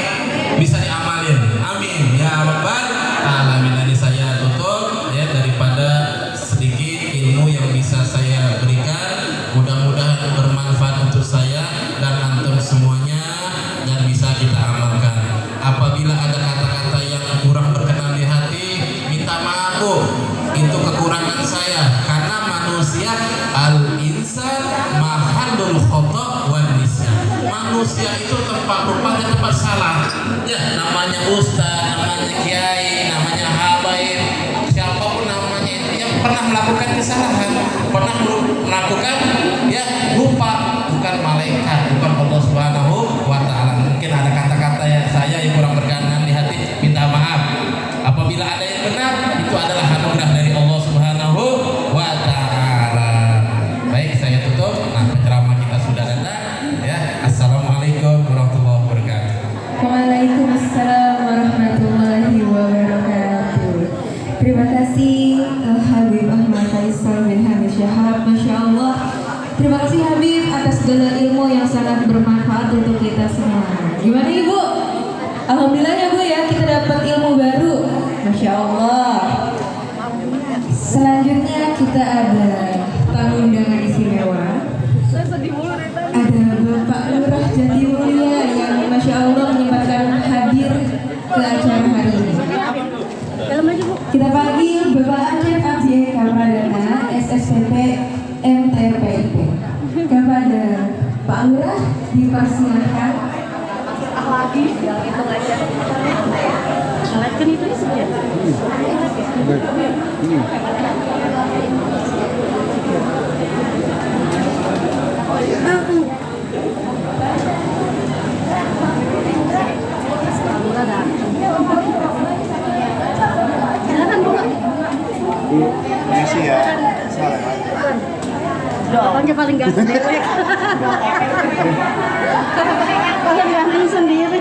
bisa diamalin. Amin. Ya Rabbal Alamin. Ini saya tutup ya, daripada sedikit ilmu yang bisa saya berikan. Mudah-mudahan bermanfaat untuk saya dan antum semuanya dan bisa kita amalkan. Apabila ada kata-kata yang kurang berkenan di hati, minta maaf, Bu. Itu kekurangan saya karena manusia al-insan mahallul khata' wan nisyan. Manusia itu tempat lupa dan tempat salah. Ya, namanya ustaz, namanya kiai, namanya habaib, siapapun namanya itu yang pernah melakukan kesalahan, pernah melakukan ya lupa, bukan malaikat, bukan Allah Subhanahu Wa Taala. Mungkin ada kata-kata yang saya yang kurang berkenan di hati, minta maaf. Apabila ada yang benar, itu adalah anugerah dari Allah Subhanahu Wa Taala. Baik, saya tutup. Nah, penceramah kita sudah datang. Ya, assalamualaikum warahmatullahi wabarakatuh. Waalaikumsalam warahmatullahi wabarakatuh. Terima kasih Habib Ahmad Faisal bin Hamid Syahab. Masya Allah. Terima kasih Habib atas segala ilmu yang sangat bermanfaat untuk kita semua. Gimana Ibu? Alhamdulillah ya Bu ya, kita dapat ilmu baru. Masya Allah. Selanjutnya kita ada tamu undangan istimewa. Ada Bapak Lurah Jatimulia yang Masya Allah menyempatkan hadir ke acara hari ini. Kita panggil Bapak Acep Abdi Kamradana, SSPP MTPIP. Kepada Pak Lurah dipersilakan. Lagi, yang itu aja. Kan itu isinya. Ini. Makasih ya. Salam. Orangnya paling ganteng. Paling ganteng sendiri.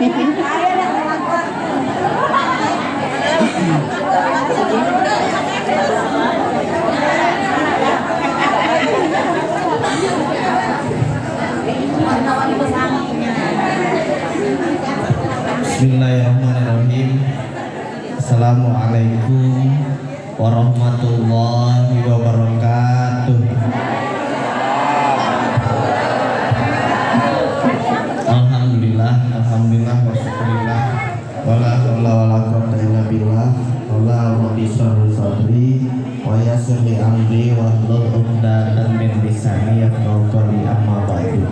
Bismillahirrahmanirrahim. Assalamualaikum warahmatullahi wabarakatuh. Alhamdulillah wa syukurillah. Wala haula wala quwwata illa billah. Wala rabbi shrah sadri wa yassir li amri wahlul 'uqdatam min lisani yafqahu qawli, amma ba'du.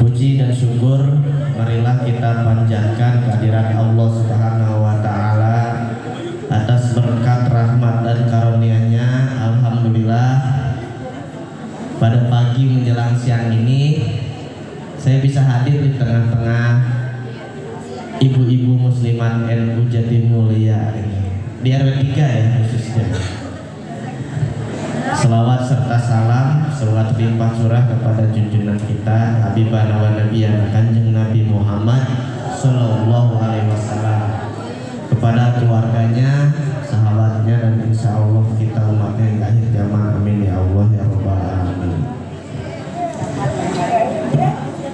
Puji dan syukur marilah kita panjatkan kehadirat Allah Subhanahu wa taala atas berkat rahmat dan karunia-Nya. Alhamdulillah, pada pagi menjelang siang ini saya bisa hadir di tengah-tengah ibu-ibu muslimat NU Jatimulya ini di RW 3 ya khususnya. Selawat serta salam selawat limpah curah kepada junjungan kita Habibana wa Nabiyana Kanjeng Nabi Muhammad Sallallahu Alaihi Wasallam, kepada keluarganya, sahabatnya, dan insya Allah kita umatnya yang akhir zaman. Amin ya Allah ya Rabbal Alamin.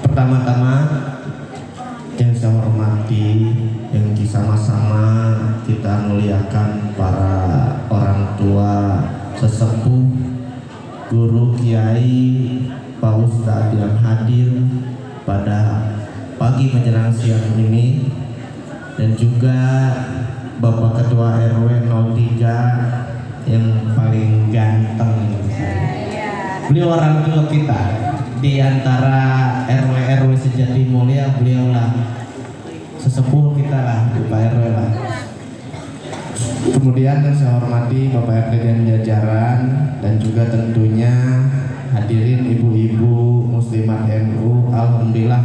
Pertama-tama yang saya hormati, yang sama-sama kita muliakan para orang tua, sesepuh, guru, kiai, Pak Ustadz yang hadir pada pagi menjelang siang ini, dan juga Bapak Ketua RW 03 yang paling ganteng. Beliau orang tua kita di antara RW-RW sejatimulya, beliaulah sesepuh kita lah, Pak RW lah. Kemudian yang saya hormati Bapak RT dan jajaran, dan juga tentunya hadirin ibu-ibu muslimat NU. Alhamdulillah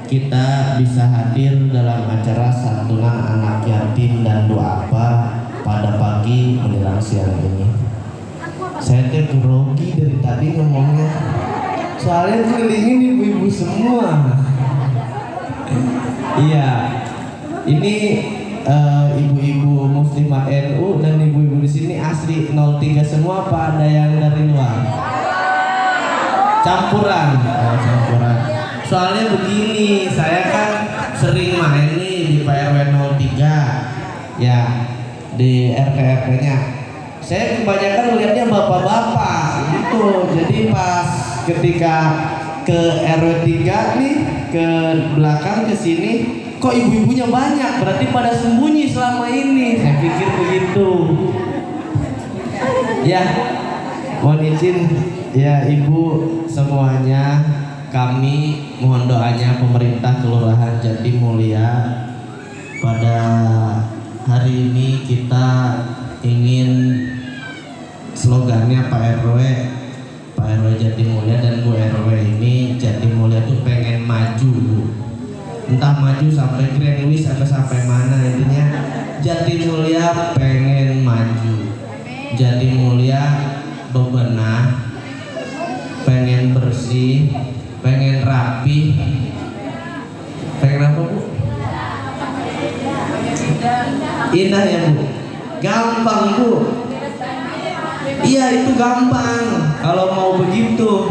kita bisa hadir dalam acara santunan anak yatim dan duafa pada pagi menjelang siang ini. Saya grogi dari tadi ngomongnya, soalnya kelilingin ibu-ibu semua. Iya, ini ibu-ibu muslimat NU dan ibu-ibu di sini asli 03 semua, apa ada yang dari luar? Campuran. Oh, campuran. Soalnya begini, saya kan sering main nih di PRW 03 ya, di RT-RT-nya. Saya kebanyakan melihatnya bapak-bapak gitu. Jadi pas ketika ke RW 3 nih, ke belakang ke sini, kok ibu-ibunya banyak, berarti pada sembunyi selama ini. Saya pikir begitu. Ya, mohon izin ya ibu semuanya, kami mohon doanya pemerintah Kelurahan Jatimulya. Pada hari ini kita ingin slogannya Pak RW Jatimulya dan Bu RW ini, Jatimulya tuh pengen maju, entah maju sampai Grand Wis atau sampai mana, intinya Jatimulya pengen maju, Jatimulya bebenah, pengen bersih, pengen rapi, pengen apa Bu? Indah ya Bu, gampang Bu. Iya itu gampang. Kalau mau begitu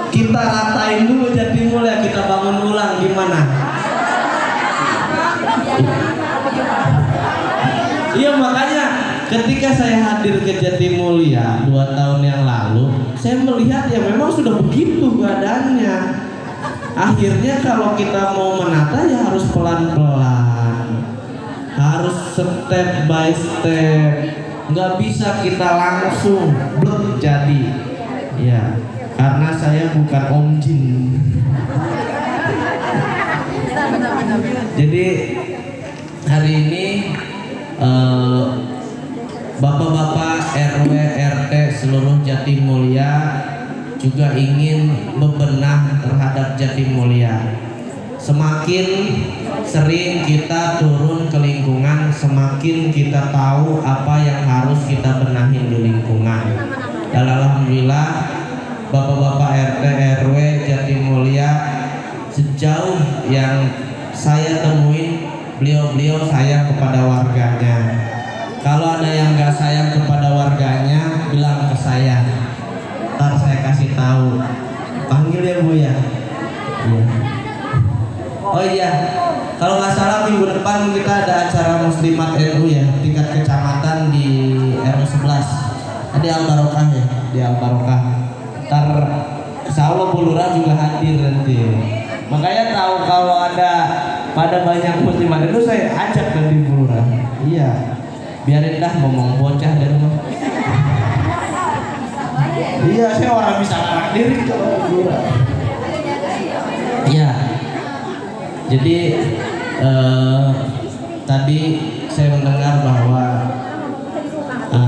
kita ratain dulu Jatimulya, kita bangun ulang gimana? Iya makanya ketika saya hadir ke Jatimulya 2 tahun yang lalu, saya melihat ya memang sudah begitu keadaannya. Akhirnya kalau kita mau menata ya harus pelan-pelan, harus step by step, nggak bisa kita langsung blok jadi. Ya, karena saya bukan Om Jin. Jadi hari ini bapak-bapak RW RT seluruh Jatimulya juga ingin bebenah terhadap Jatimulya. Semakin sering kita turun ke lingkungan, semakin kita tahu apa yang harus nggak sayang kepada warganya, bilang ke saya. Ntar saya kasih tahu. Panggil ya Bu ya. Iya. Oh iya, kalau nggak salah minggu depan kita ada acara Muslimat NU ya, tingkat kecamatan di RW 11. Di Al Barokah ya, di Al Barokah. Ntar insya Allah Bu Lurah juga hadir nanti. Makanya tahu kalau pada banyak Muslimat NU saya ajak nanti Bu Lurah. Iya, biarin dah ngomong bocah dan iya, saya orang bisa ngarak diri kalau Bu Lurah. Iya. Jadi tadi saya mendengar bahwa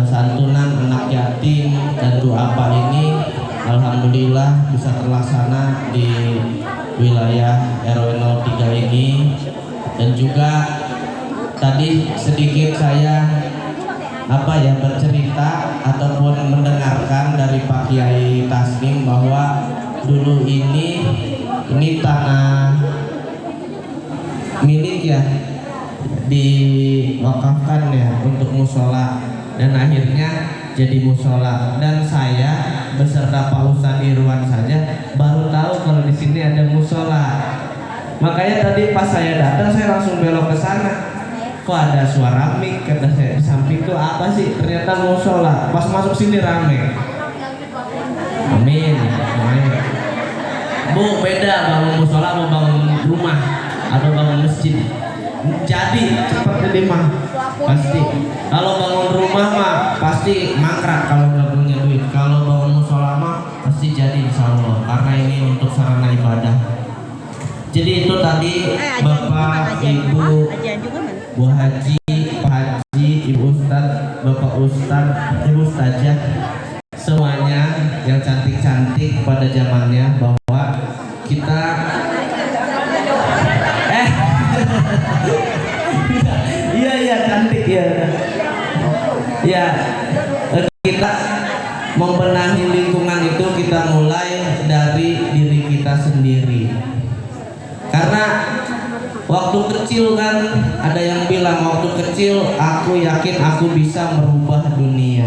santunan anak yatim dan doa apa ini alhamdulillah bisa terlaksana di wilayah RW 03 ini. Dan juga tadi sedikit saya bercerita ataupun mendengarkan dari Pak Kiai Taslim bahwa dulu ini tanah milik ya, diwakafkan ya untuk musola, dan akhirnya jadi musola. Dan saya beserta Pak Ustadz Irwan saja baru tahu kalau di sini ada musola. Makanya tadi pas saya datang saya langsung belok ke sana. Kok ada suara mik, kata saya, di samping itu apa sih? Ternyata musola. Pas masuk sini rame. Amin. Amin. Bu, beda bangun musola mau bangun rumah atau bangun masjid. Jadi cepat jadi mah pasti. Kalau bangun rumah mah pasti mangkrak kalau nggak punya duit. Kalau bangun musola mah pasti jadi insya Allah, karena ini untuk sarana ibadah. Jadi itu tadi Bapak, Ibu, Bu Haji, Pak Haji, Ibu Ustadz, Bapak Ustadz, Ibu Ustazah, semuanya yang cantik-cantik pada zamannya, bahwa kita iya cantik ya. Ya, kita membenahi lingkungan itu kita mulai dari diri kita sendiri. Karena waktu kecil kan ada yang bilang waktu kecil aku yakin aku bisa merubah dunia.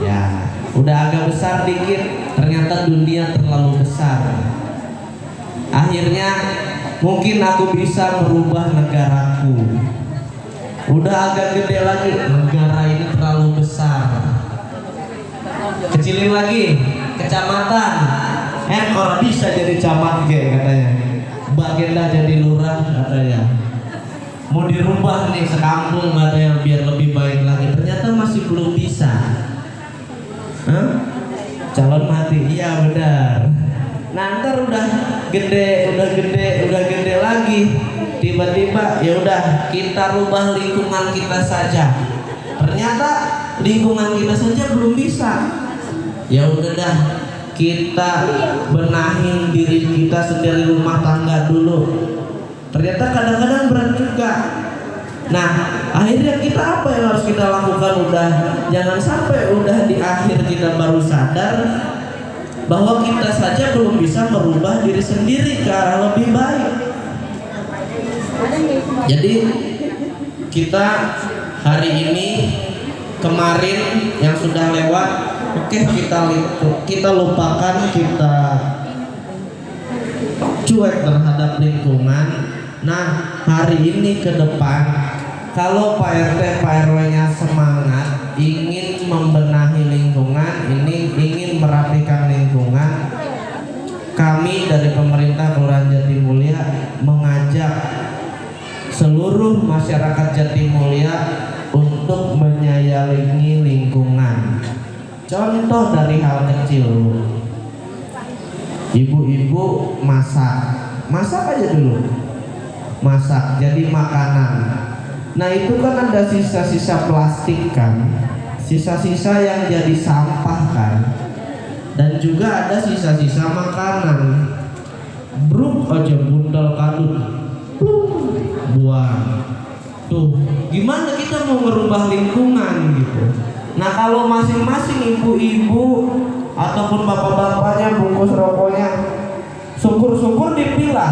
Ya, udah agak besar dikit ternyata dunia terlalu besar. Akhirnya mungkin aku bisa merubah negaraku. Udah agak gede lagi, negara ini terlalu besar. Kecilin lagi, kecamatan. Kalau bisa jadi camat katanya. Baginda jadi lurah katanya. Mau dirubah nih sekampung katanya biar lebih baik lagi. Ternyata masih belum bisa. Calon mati, iya benar. Nah, ntar udah gede lagi. Tiba-tiba ya udah kita rubah lingkungan kita saja. Ternyata lingkungan kita saja belum bisa. Ya udah dah, kita benahin diri kita sendiri, rumah tangga dulu. Ternyata kadang-kadang berat juga. Nah, akhirnya kita apa yang harus kita lakukan? Jangan sampai udah di akhir kita baru sadar bahwa kita saja belum bisa merubah diri sendiri ke arah lebih baik. Jadi kita hari ini, kemarin yang sudah lewat, oke, kita lupakan, kita cuek terhadap lingkungan. Nah, hari ini ke depan, kalau Pak RT, Pak RW-nya semangat ingin membenahi lingkungan, ingin merapikan lingkungan, kami dari pemerintah Kelurahan Jatimulya mengajak seluruh masyarakat Jatimulya untuk menyayangi lingkungan. Contoh dari hal kecil, ibu-ibu masak aja dulu, masak jadi makanan. Nah itu kan ada sisa-sisa plastik kan, sisa-sisa yang jadi sampah kan, dan juga ada sisa-sisa makanan. Bruk aja buntel kadut, buang. Tuh, gimana kita mau merubah lingkungan gitu? Nah kalau masing-masing ibu-ibu ataupun bapak-bapaknya bungkus rokoknya, syukur-syukur dipilah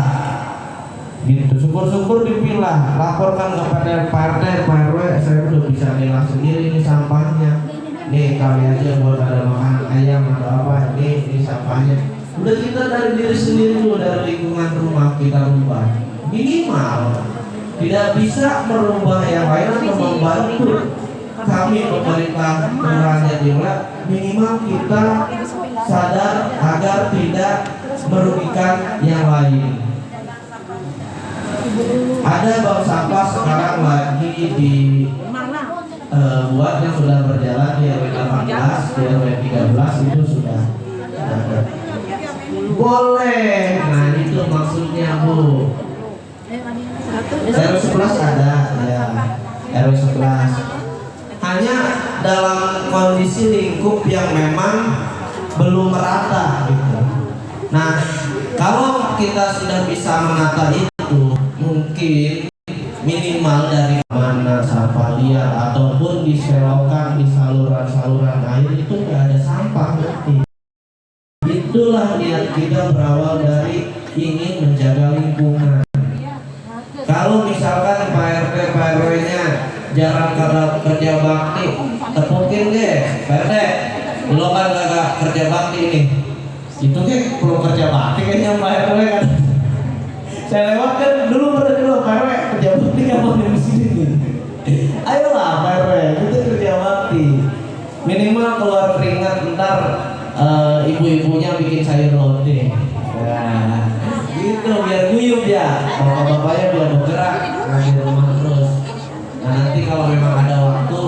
gitu. syukur-syukur dipilah, laporkan kepada Pak RT, Pak RW, saya udah bisa milah sendiri nih sampahnya. Nih kali aja buat ada makan ayam atau apa, ini sampahnya. Udah kita dari diri sendiri dulu, dari lingkungan rumah kita rubah. Minimal tidak bisa merubah yang lain atau membantu kami pemerintah kelurahan Jatimulia, minimal kita sadar agar tidak merugikan yang lain. Ada bank sampah sekarang lagi buat yang sudah berjalan di RW 18, di RW 13 itu sudah ada. Boleh, nah itu maksudnya Bu. RW 11 ada, ya RW 11. Hanya dalam kondisi lingkup yang memang belum merata gitu. Nah, kalau kita sudah bisa menata itu, mungkin minimal dari mana sampah liar ataupun diselokan di saluran-saluran air itu nggak ada sampah nanti. Itulah niat kita berawal dari ingin menjaga lingkungan. Kalau misalkan Pak RT, Pak RW-nya jarang kerja bakti, tepukin deh, Pak RT, lo kan gak kerja bakti nih. Itu kan perlu kerja bakti kayaknya Pak RW kan. Saya lewat kan dulu Pak RW kerja bakti kan mau di sini nih. Ayolah Pak RW, kita kerja bakti. Minimal keluar keringat ntar ibu-ibunya bikin sayur lodeh. Nah, gitu biar guyup ya. Bapak-bapaknya biar bergerak di rumah terus. Nah nanti kalau memang ada waktu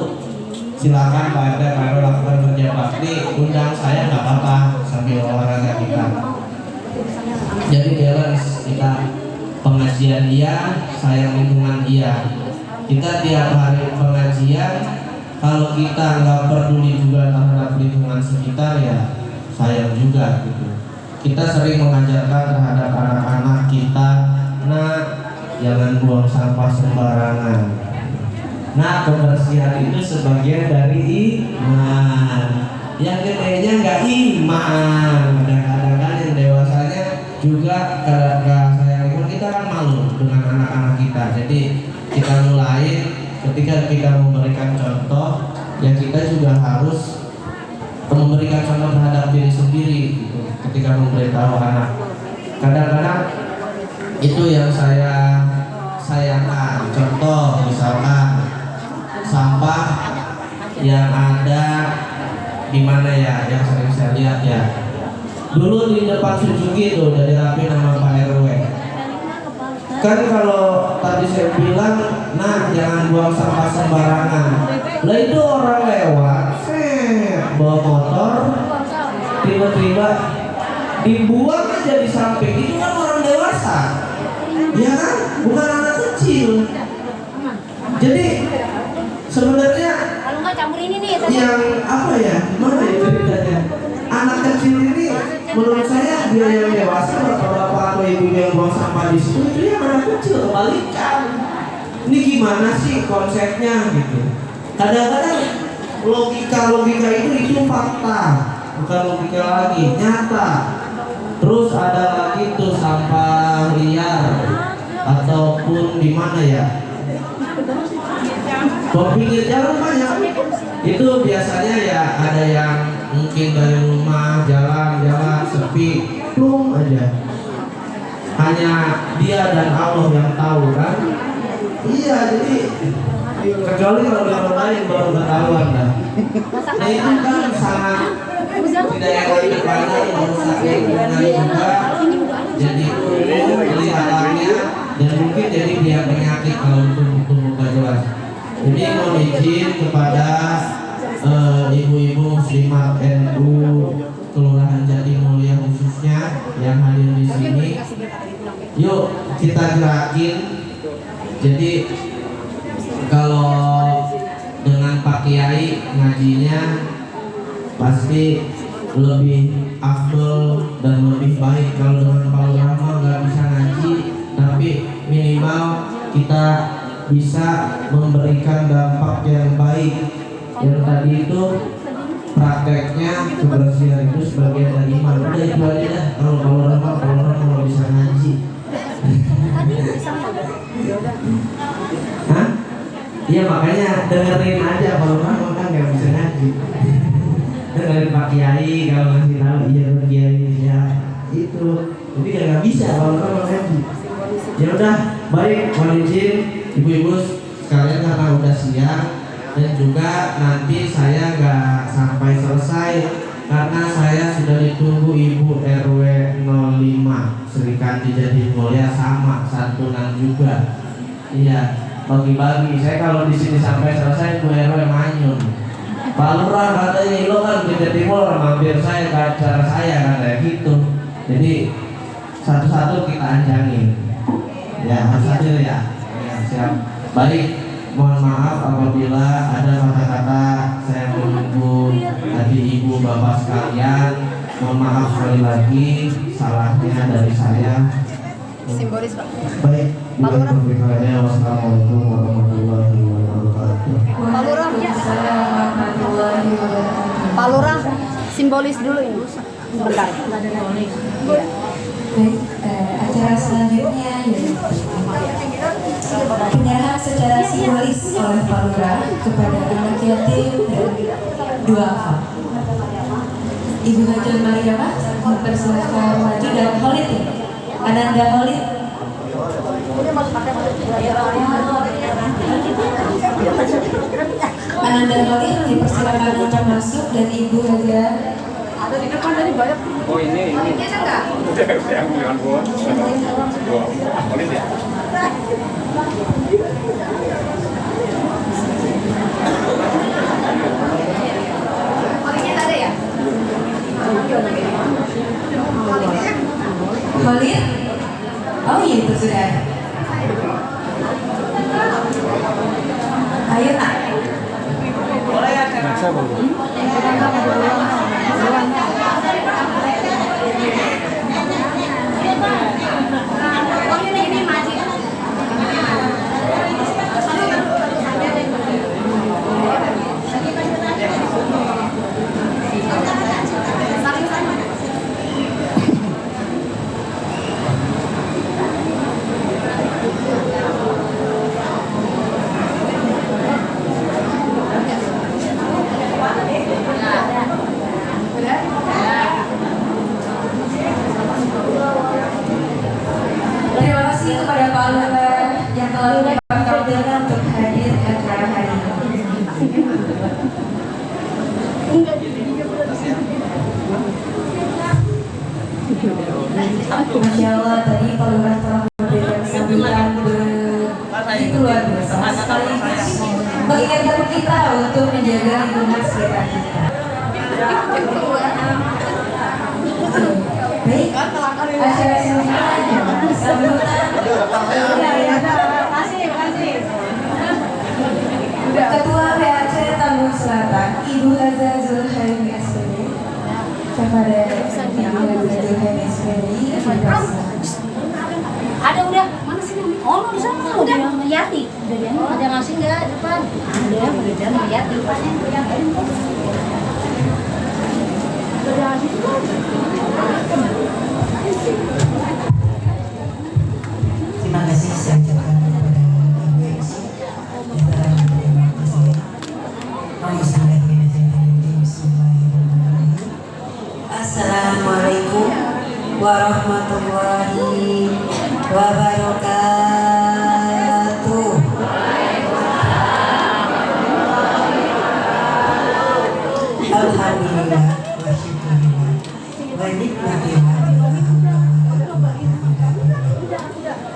silakan Pak RT, Pak RW lakukan kerja bakti, undang saya nggak apa-apa sambil olahraga kita. Jadi balance kita, pengajian iya, sayang lingkungan iya. Kita tiap hari pengajian, kalau kita nggak peduli juga terhadap lingkungan sekitar ya sayang juga gitu. Kita sering mengajarkan terhadap anak-anak kita, nah jangan buang sampah sembarangan. Nah kebersihan itu sebagian dari iman. Yang gedenya nggak iman. Kadang-kadang kan yang dewasanya juga sayang lingkungan, kita kan malu dengan anak-anak kita. Jadi kita mulai ketika kita memberikan contoh, ya kita juga harus memberikan contoh terhadap diri sendiri gitu. Ketika memberitahu anak, kadang-kadang itu yang saya sayangkan. Contoh misalkan sampah yang ada di mana ya, yang sering saya lihat ya. Dulu di depan Suzuki itu udah dirapiin sama Pak RW. Kan kalau tadi saya bilang, nah jangan buang sampah sembarangan. Lah itu orang lewat, bawa motor, tiba-tiba dibuang aja di samping. Itu kan orang dewasa, ya kan? Bukan anak kecil. Jadi sebenarnya yang apa ya, gimana ya ceritanya? Anak kecil ini menurut saya dia yang dewasa, bapak-bapak atau ibu yang buang sampah di situ, itu yang anak kecil kebalikan. Ini gimana sih konsepnya gitu? Kadang-kadang logika itu fakta, bukan logika lagi, nyata. Terus ada lagi tuh sampah liar ataupun di mana ya? Pinggir jalan banyak. Itu biasanya ya ada yang mungkin dari rumah jalan sepi, plum aja. Hanya dia dan Allah yang tahu kan? Iya, jadi kecuali kalau di orang lain baru ketahuan kan. Nah itu kan sangat tidak yang kepada merusak lingkungan juga. Jadi kelihatannya dan mungkin jadi dia penyakit kalau tumbuh gak jelas. Jadi mohon izin kepada ibu-ibu muslimat NU Kelurahan Jatimulia khususnya yang hadir di sini, yuk kita gerakin. Jadi kalau dengan Pak Kiai ngajinya pasti lebih afdol dan lebih baik. Kalau dengan Pak Ulama nggak bisa ngaji, tapi minimal kita bisa memberikan dampak yang baik. Yang tadi itu prakteknya kebersihan itu sebagian dari iman. Udah itu aja dah. Kalau orang bisa ngaji. Tadi sama udah. Ya udah. Hah? Iya makanya dengerin aja, kalau kan nggak bisa ngaji. Dengerin Pak Kiai kalau ngasih tahu iya Pak Kiai ya itu. Jadi nggak bisa kalau ngaji. Ya udah, baik, mohon izin ibu-ibu sekalian karena udah siang dan juga nanti saya nggak sampai selesai karena saya sudah ditunggu Ibu RW 05 Sri Kandi Jatimulya sama santunan juga. Iya, bagi-bagi. Saya kalau di sini sampai selesai Bu RW manyun. Pak Lurah katanya lo kan di Jatimur mampir saya ke acara saya katanya gitu. Jadi satu-satu kita anjangin. Ya harus hadir ya. Ya siap. Baik. Mohon maaf apabila ada kata-kata saya menunggu tadi ibu bapak sekalian. Mohon maaf sekali lagi, salahnya dari saya. Simbolis Pak. Baik, wassalamualaikum warahmatullahi wabarakatuh. Pak Lurah, simbolis dulu ini. Sebentar. Baik, acara selanjutnya yaitu penyerahan secara simbolis oleh Pak Lurah kepada anak yatim dua alfa. Ibu Hajah Mariamah mempersilahkan maju dan Holid ya. Ananda Holid. Ananda Holid dipersilakan untuk masuk dan Ibu Hajah Ada di depan tadi banyak. Oh ini. Yang bukan gua. Boleh ya? Holid? Oh iya itu sudah. Ayo nak. Masa baru. Terima kasih kepada Pak Lurah yang telah menyempatkan untuk hadir di acara hari ini. Masya Allah, tadi Pak Lurah telah memberikan sambutan begitu luar biasa sekaligus mengingatkan kita untuk menjaga lingkungan sekitar kita. Baik, acara selanjutnya sambutan Ketua PAC Tambun Selatan Ibu Haza Zulhaimi SPD. Kepada Ibu Haza Zulhaimi SPD Ada udah. Mana sih? Oh, di sana udah Yati. Udah dia ada ngasih enggak depan? Ada udah Yati. Udah ngasih. Terima kasih saya ucapkan kepada Ibu Eksi yang telah menerima saya. Bismillahirrahmanirrahim. Assalamualaikum warahmatullahi wabarakatuh. Alhamdulillah wa syukurillah wa nikmatillah.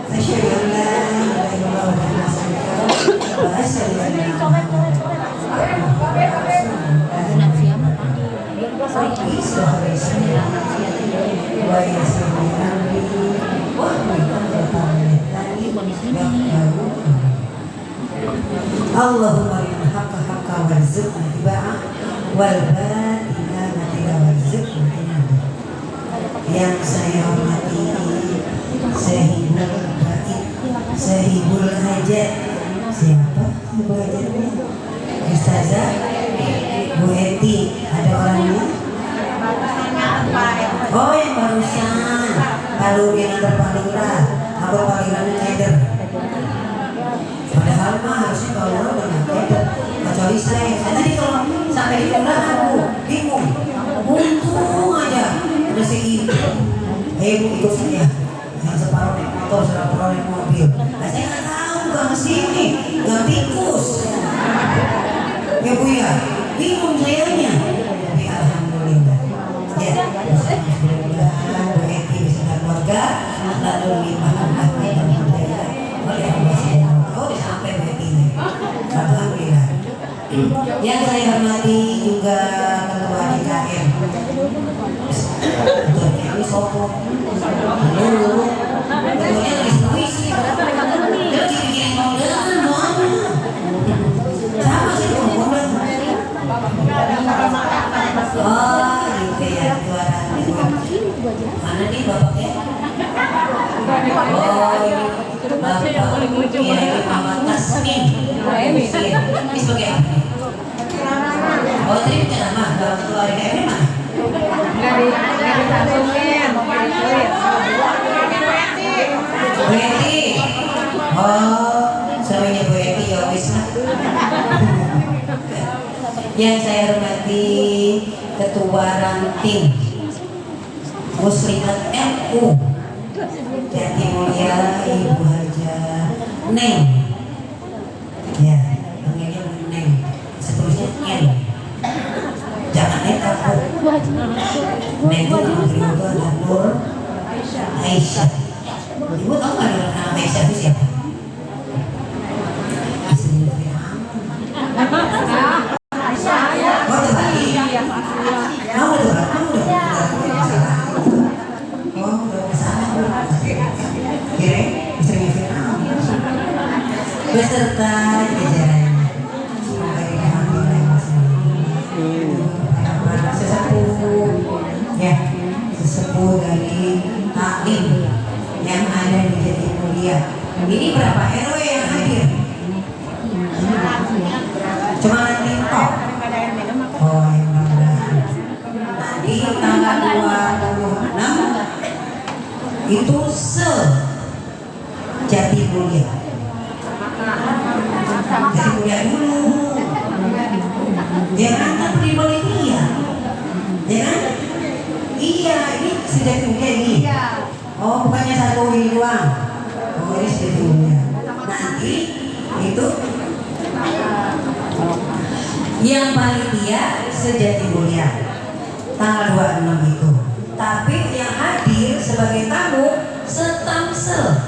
Asyhadu an la ilaha illallah wa asyhadu anna Muhammadan Allahumma arina haqqa haqqa warzuqna ittiba'ah wal batina batina warzuqna tinaba. Yang saya hormati Sehibul Hajat. Siapa Ibu Hajatnya? Ustazah Bu Eti. Ada orangnya? Oh yang barusan Pak Lurah, Pak Lurah. Apa panggilannya kelurahan Bu, bingung. Untung aja ada si ibu. Bu ikut saya. Yang separuh naik motor, separuh naik mobil. Nah, saya nggak tahu gang sini, gang tikus. Ya Bu ya, bingung sayanya. Tapi alhamdulillah. Ya, mudah-mudahan Bu Eti bisa keluarga lalu limpahan hati dan hidayah oleh Allah Subhanahu wa taala sampai Bu Eti ini. Alhamdulillah. Yang saya hormati juga Ketua DKM. Ini sopok. Dulu, ketuanya lagi puisi. Dia bikin kondangan doanya. Sama sih kondangan. Oh, gitu ya ketua ranting. Mana nih bapaknya? Oh, ini bapak. Iya, ini Mama Tasmin. Ini sebagai apa? Oh, tadi bicara nama, kalau ketua DKM ini mana? Nggak ditanggungin. Bu Eti. Oh, suaminya Bu Eti ya wis lah. Yang saya hormati Ketua Ranting Muslimat NU Jatimulya Ibu Haja Neng. Ya, panggilnya Neng. Seterusnya N. Jangan Neng kapuk. Neng itu nama beliau itu adalah Nur Aisyah. Ibu tahu nggak Nur Aisyah itu siapa? Istrinya Fir'aun. Oh, terbalik. Kamu udah masalah. Oh, udah masalah. Kira istrinya Fir'aun. Beserta jajarannya. Semoga dirahmati oleh Allah. Sesepuh, ya, sesepuh dari taklim yang ada di Jatimulya. Ini berapa RW yang hadir? Cuma nanti top. Oh, yang mudah-mudahan. Nanti tanggal 26 itu Jatimulya. Jatimulya dulu. Ya kan kan di Bolivia. Ya kan? Iya, ini Jatimulya ini. Oh, bukannya satu ini doang. Oh, ini Jatimulya. Nanti itu yang panitia Jatimulya tanggal 26 itu. Tapi yang hadir sebagai tamu setamsel.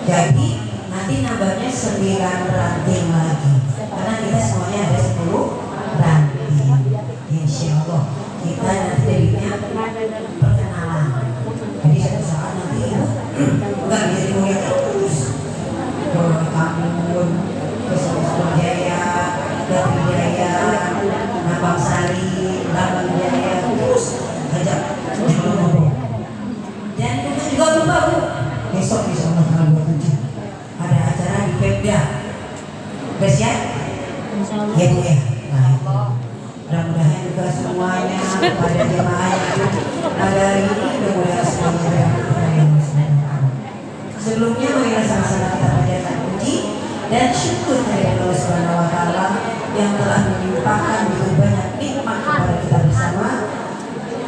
Jadi nanti nambahnya 9 ranting lagi. Karena kita semuanya ada 10 ranting. Insya Allah kita nanti jadinya perkenalan. Jadi satu saat nanti itu enggak bisa Jatimulya terus ke Tambun, ke Sumber Jaya, Jati Jaya, Nabang Sari, Lambang Jaya, terus ajak ngobrol. Dan kita juga lupa Bu, besok insya Allah tanggal 27 ada acara di Pemda. Udah siap? Ya Bu ya. Nah itu mudah-mudahan juga semuanya pada jemaah itu pada hari ini mudah-mudahan semuanya sebelumnya marilah sama-sama kita panjatkan puji dan syukur kepada Allah Subhanahu wa taala yang telah melimpahkan begitu banyak nikmat kepada kita bersama.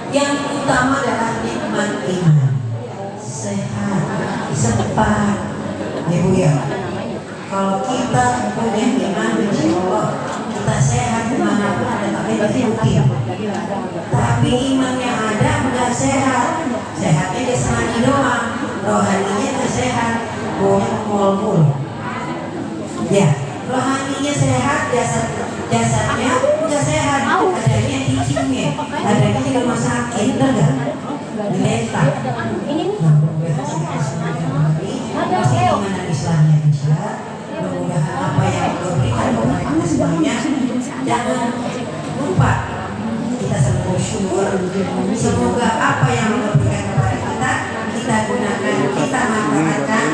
Yang utama adalah nikmat iman, sehat, sempat. Ya Bu ya. Kalau kita punya iman, insya Allah kita sehat dimanapun ada tapi mungkin. Tapi iman yang ada nggak sehat, sehatnya jasmani doang, rohaninya nggak sehat, baunya mul-mul. Ya, rohaninya sehat, jasadnya nggak sehat, adanya cicingnya, adanya di rumah sakit, enggak? Diletak. Pasti iman Islamnya bisa. Mudah-mudahan apa yang Allah berikan kepada kita semuanya, jangan lupa kita selalu bersyukur. Semoga apa yang Allah berikan kepada kita gunakan, kita manfaatkan,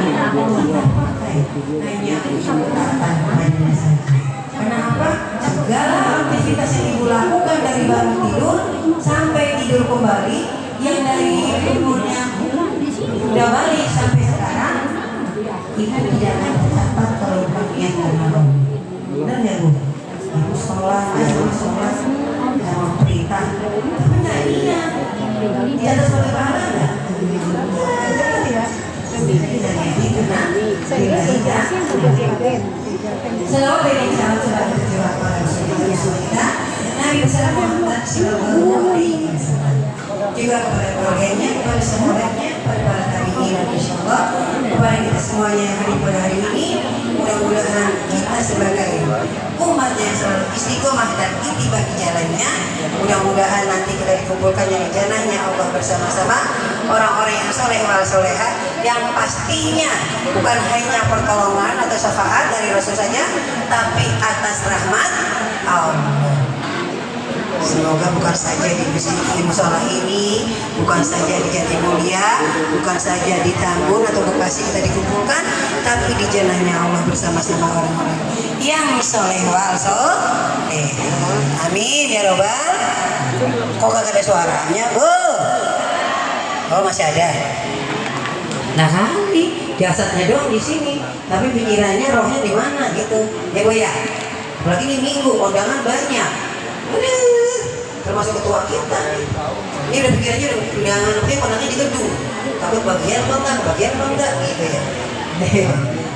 hanya kesempatan hanya saja. Kenapa? Segala aktivitas yang ibu lakukan dari bangun tidur sampai tidur kembali, yang dari umurnya udah balik sampai sekarang, itu tidak akan tercatat kalau bukan niat karena Allah. Benar ya Bu? Ibu sholat, sholat Muhammad sallallahu alaihi wasallam. Juga kepada keluarganya, kepada sahabatnya, kepada para tabi'in, insyaallah kepada kita semuanya yang hadir pada hari ini. Mudah-mudahan kita sebagai umat yang selalu istiqomah dan ittiba di jalannya, mudah-mudahan nanti kita dikumpulkannya di jannahnya Allah bersama-sama orang-orang yang soleh wal soleha, yang pastinya bukan hanya pertolongan atau syafaat dari Rasul saja, tapi atas rahmat Allah. Semoga bukan saja di musola ini, bukan saja di Jatimulya, bukan saja di Tambun atau Bekasi kita dikumpulkan, tapi di jannahnya Allah bersama-sama orang-orang yang soleh wal soleh. Amin ya robbal. Kok kagak ada suaranya, Bu? Oh masih ada. Nah kali jasadnya dong di sini, tapi pikirannya rohnya di mana gitu, ya Bu ya. Apalagi ini minggu kondangan banyak. Aduh, termasuk ketua kita. Ini udah pikirannya udah undangan, makanya kondangannya di gedung. Takut bagian apa enggak gitu ya.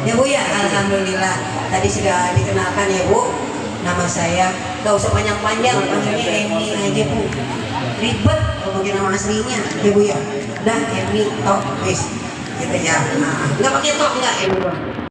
Ya Bu ya, alhamdulillah tadi sudah dikenalkan ya Bu. Nama saya gak usah panjang-panjang, panggilnya Emi aja Bu. Ribet kalau pakai nama aslinya ya Bu ya. Dah Emi tok wis. Gitu ya. Enggak pakai tok enggak Emi.